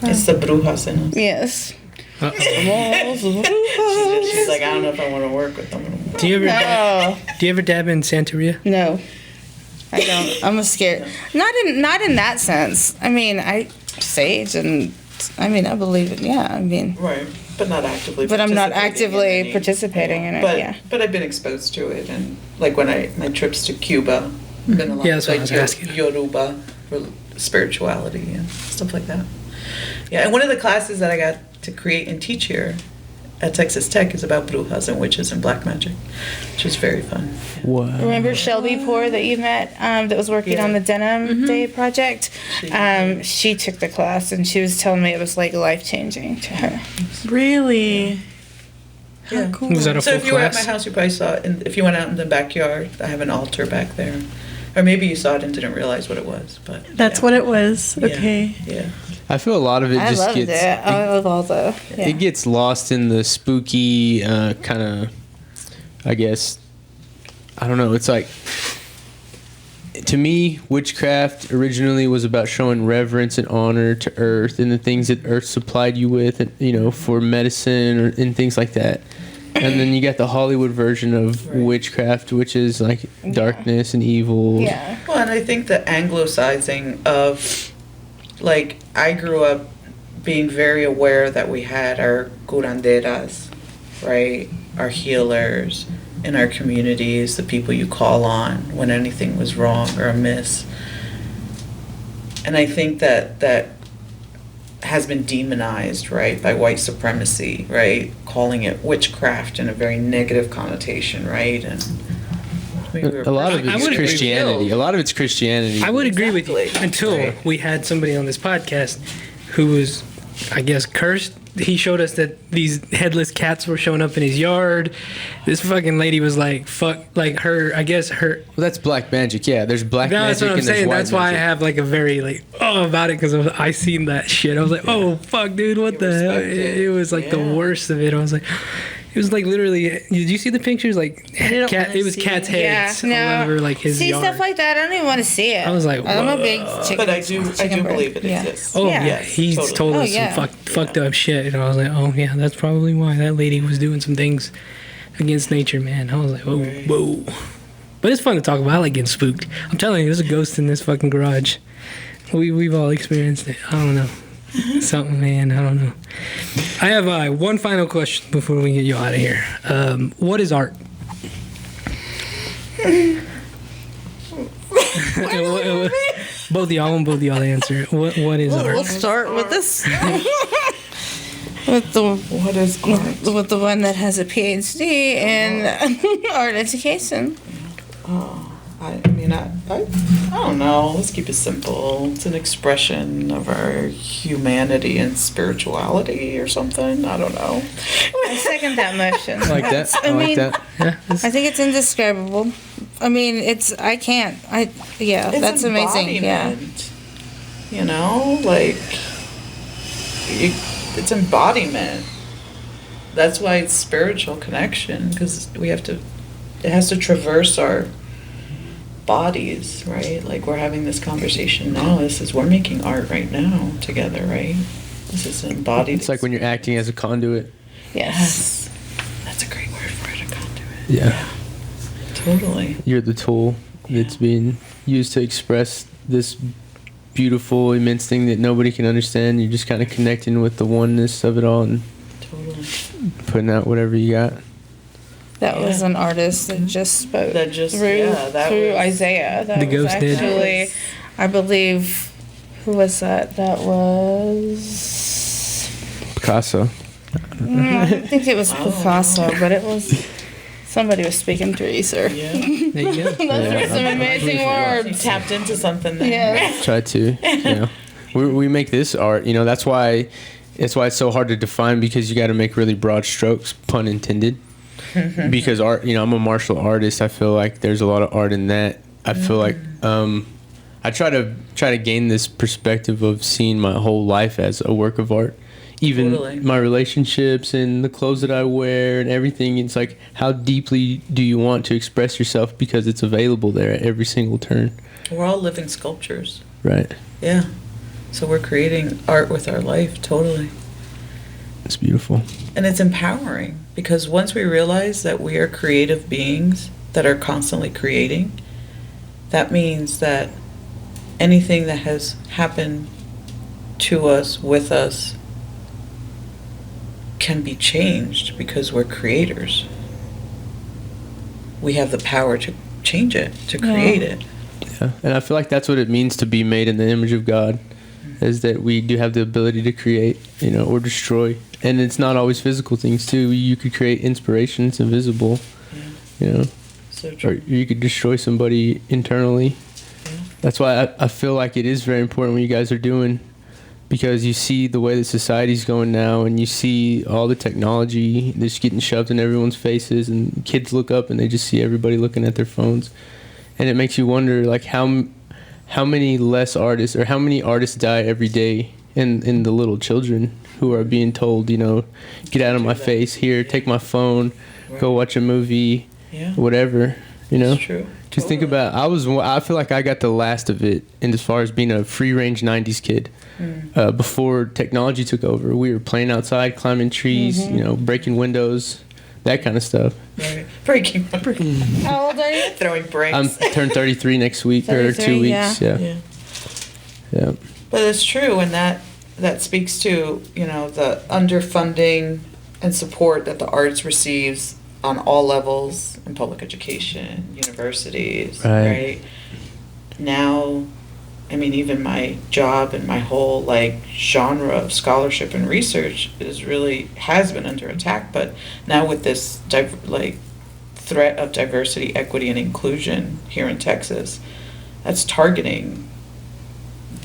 It's the brujas in us. Yes. She's like, I don't know if I want to work with them anymore. Do you ever No, do you ever dab in Santeria? no, I don't. I'm scared. Not in that sense. I mean, I sage and I mean, I believe it. Yeah, I mean, Right, but not actively. but I'm not participating in actively any- participating in it. But Yeah. but I've been exposed to it, and like when my trips to Cuba, I've been a lot Yeah, that's what I was like asking. Yoruba for spirituality and stuff like that. Yeah, and one of the classes that I got to create and teach here at Texas Tech is about brujas and witches and black magic, which is very fun. Wow. Remember Shelby Poor that you met that was working Yeah. on the Denim Day project? She took the class and she was telling me it was like life changing to her. Really? Yeah. Cool. Was that a So full if you were at class? my house, you probably saw it. And if you went out in the backyard, I have an altar back there. Or maybe you saw it and didn't realize what it was. But That's yeah. what it was. Yeah. Okay. Yeah. I feel a lot of it I just loved gets it. I love all the. Yeah. it gets lost in the spooky kind of, I guess, I don't know. It's like, to me, witchcraft originally was about showing reverence and honor to Earth and the things that Earth supplied you with, and, you know, for medicine and things like that. And then you got the Hollywood version of Right. witchcraft, which is like darkness and evil. Yeah. Well, and I think the anglicizing of, like, I grew up being very aware that we had our curanderas, right? Our healers in our communities, the people you call on when anything was wrong or amiss. And I think that has been demonized, right, by white supremacy, right? Calling it witchcraft in a very negative connotation, right? And we were A lot of I it's would agree. Christianity. A lot of it's Christianity. I would agree with you Exactly. until Right. we had somebody on this podcast who was, I guess, cursed. He showed us that these headless cats were showing up in his yard. This fucking lady was like, fuck, like her, I guess her. Well, that's black magic. Yeah, there's black No, magic that's what I'm and there's saying. white That's why I magic. have like a very like about it because I seen that shit. I was like, oh fuck, dude, what You the hell? respect it. It was like the Yeah. worst of it. I was like, it was like literally. Did you see the pictures? Like don't cat. wanna It was see cat's it. heads Yeah. all over like his See yard. stuff like that. I don't even want to see it. I was like, I'm a big chicken. But I do chicken bird. believe it Yeah. exists. Oh Yeah. yeah, Yes, he's totally. told Oh, us yeah. some fucked up shit, and I was like, oh yeah, that's probably why that lady was doing some things against nature, man. I was like, whoa, Right. whoa. But it's fun to talk about. I like getting spooked. I'm telling you, there's a ghost in this fucking garage. We've all experienced it. I don't know. Something, man. I don't know. I have one final question before we get you out of here. What is art? Both of y'all, I want both of y'all to answer. What is We'll art? start with this. With the What is art? with the one that has a PhD in art education. I mean, I don't know. Let's keep it simple. It's an expression of our humanity and spirituality or something. I don't know. I second that motion. I like that. I like that. Yeah, I think it's indescribable. I mean, it's It's that's amazing. Yeah. embodiment. You know, like it's embodiment. That's why it's spiritual connection, because it has to traverse our bodies, right? Like we're having this conversation now. We're making art right now together, right? This is an embodied. It's like when you're acting as a conduit. Yes. That's a great word for it, a conduit. Yeah. Totally. You're the tool that's being used to express this beautiful, immense thing that nobody can understand. You're just kind of connecting with the oneness of it all and Totally. putting out whatever you got. That was an artist that just spoke That just- through yeah, that was- Isaiah. That The was ghost did. actually, I believe, who was that? That was. Picasso. I don't think it was Picasso, but it was. Somebody was speaking through you, sir. Yeah. there you go. Those were some amazing You words. tapped into something there. Yeah. Try to. We make this art. That's why it's so hard to define, because you got to make really broad strokes, pun intended. Because art, I'm a martial artist. I feel like there's a lot of art in that. I feel like I try to gain this perspective of seeing my whole life as a work of art. Even Totally. my relationships and the clothes that I wear and everything. It's like, how deeply do you want to express yourself, because it's available there at every single turn. We're all living sculptures. Right. Yeah. So we're creating art with our life, totally. It's beautiful. And it's empowering, because once we realize that we are creative beings that are constantly creating, that means that anything that has happened to us, with us, can be changed because we're creators. We have the power to change it, to create it. Yeah. And I feel like that's what it means to be made in the image of God, is that we do have the ability to create, or destroy. And it's not always physical things too. You could create inspiration, it's invisible, So or true. you could destroy somebody internally. Yeah. That's why I feel like it is very important what you guys are doing, because you see the way that society's going now, and you see all the technology that's getting shoved in everyone's faces, and kids look up and they just see everybody looking at their phones. And it makes you wonder, like, how many less artists, or how many artists die every day in the little children who are being told, get out of my face, here, take my phone, go watch a movie, Yeah. whatever, It's true. Just think about, I feel like I got the last of it, and as far as being a free-range 90s kid. Before technology took over, we were playing outside, climbing trees, breaking windows, that kind of stuff. Right. Breaking. How old are you? Throwing bricks. I'm turned 33 next week, or 33, 2 weeks. Yeah. Yeah. But it's true, and that speaks to, the underfunding and support that the arts receives on all levels in public education, universities, right? Now, even my job and my whole genre of scholarship and research has been under attack, but now with this threat of diversity, equity, and inclusion here in Texas, that's targeting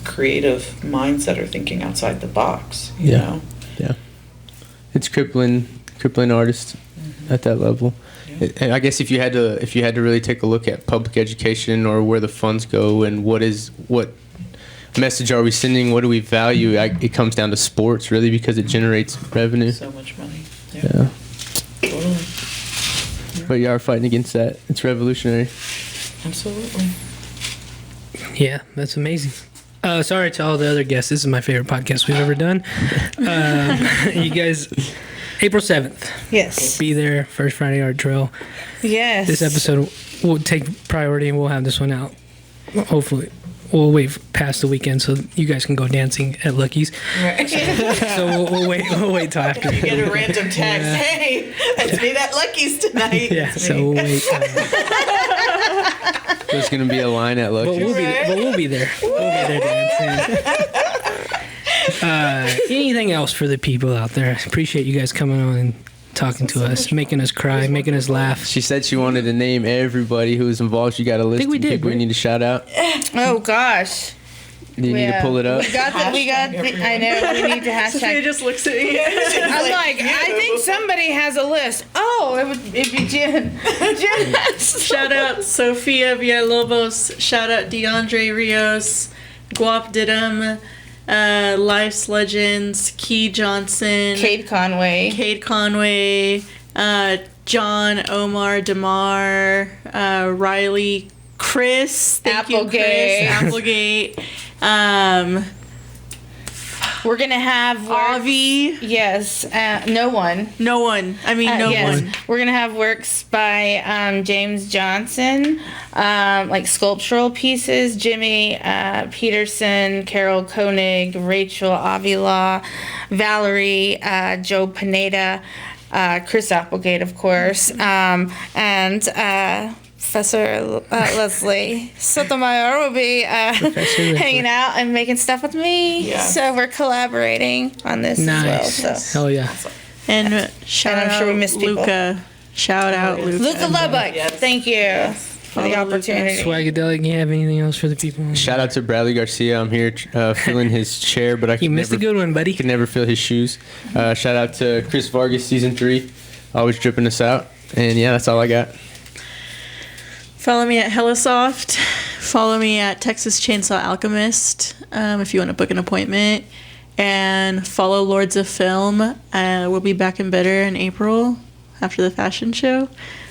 creative minds that are thinking outside the box, you know? Yeah. It's crippling artists at that level. Yeah. And I guess if you had to really take a look at public education, or where the funds go, and what message are we sending, what do we value, it comes down to sports, really, because it generates revenue. So much money. Yeah. Totally. But you are fighting against that. It's revolutionary. Absolutely. Yeah, that's amazing. Sorry to all the other guests. This is my favorite podcast we've ever done. You guys, April 7th. Yes. Be there, First Friday Art Trail. Yes. This episode will take priority, and we'll have this one out. Hopefully. We'll wait past the weekend so you guys can go dancing at Lucky's. Right. So we'll wait till after. You get a random text. Yeah. Hey, let's meet at Lucky's tonight. Yeah, It's so me. we'll wait. There's gonna be a line at But Lucky. we'll be there. We'll be there dancing. Anything else for the people out there? I appreciate you guys coming on and talking to us, making us cry, making us laugh. She said she wanted to name everybody who was involved. She got a list think we of did, people we right? need to shout out. Oh gosh. Do you need to pull it up? We got I know, we need to Sophia hashtag. just looks at me. I'm like, I think somebody has a list. Oh, it'd be Jen. Jen has. Shout out Sophia Villalobos. Shout out DeAndre Rios. Guap Didum. Life's Legends. Key Johnson. Cade Conway. Cade Conway. John Omar Damar. Riley. Chris. Thank you, Applegate. Chris. Applegate. We're gonna have Avi. Yes, no one. No one. I mean, no Yes. one. We're gonna have works by James Johnson, like sculptural pieces. Jimmy Peterson, Carol Koenig, Rachel Avila, Valerie, Joe Pineda, Chris Applegate, of course, and Professor Leslie Sotomayor will be hanging out and making stuff with me. Yeah. So we're collaborating on this Nice. as well. So. Hell yeah. And shout And I'm out sure we missed people. Luca. Shout out Luca. Luca Lubbock, Yes. thank you for the Follow Luca. opportunity. Swagadelic, you have anything else for the people? Shout out to Bradley Garcia. I'm here filling his chair, but I You can missed never, a good one, buddy. can never fill his shoes. Shout out to Chris Vargas, season 3, always dripping us out. And yeah, that's all I got. Follow me at Hellasoft. Follow me at Texas Chainsaw Alchemist if you want to book an appointment. And follow Lords of Film. We'll be back in better in April after the fashion show.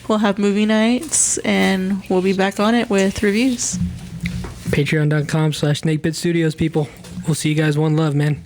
We'll have movie nights and we'll be back on it with reviews. Patreon.com/SnakePit Studios, people. We'll see you guys. One love, man.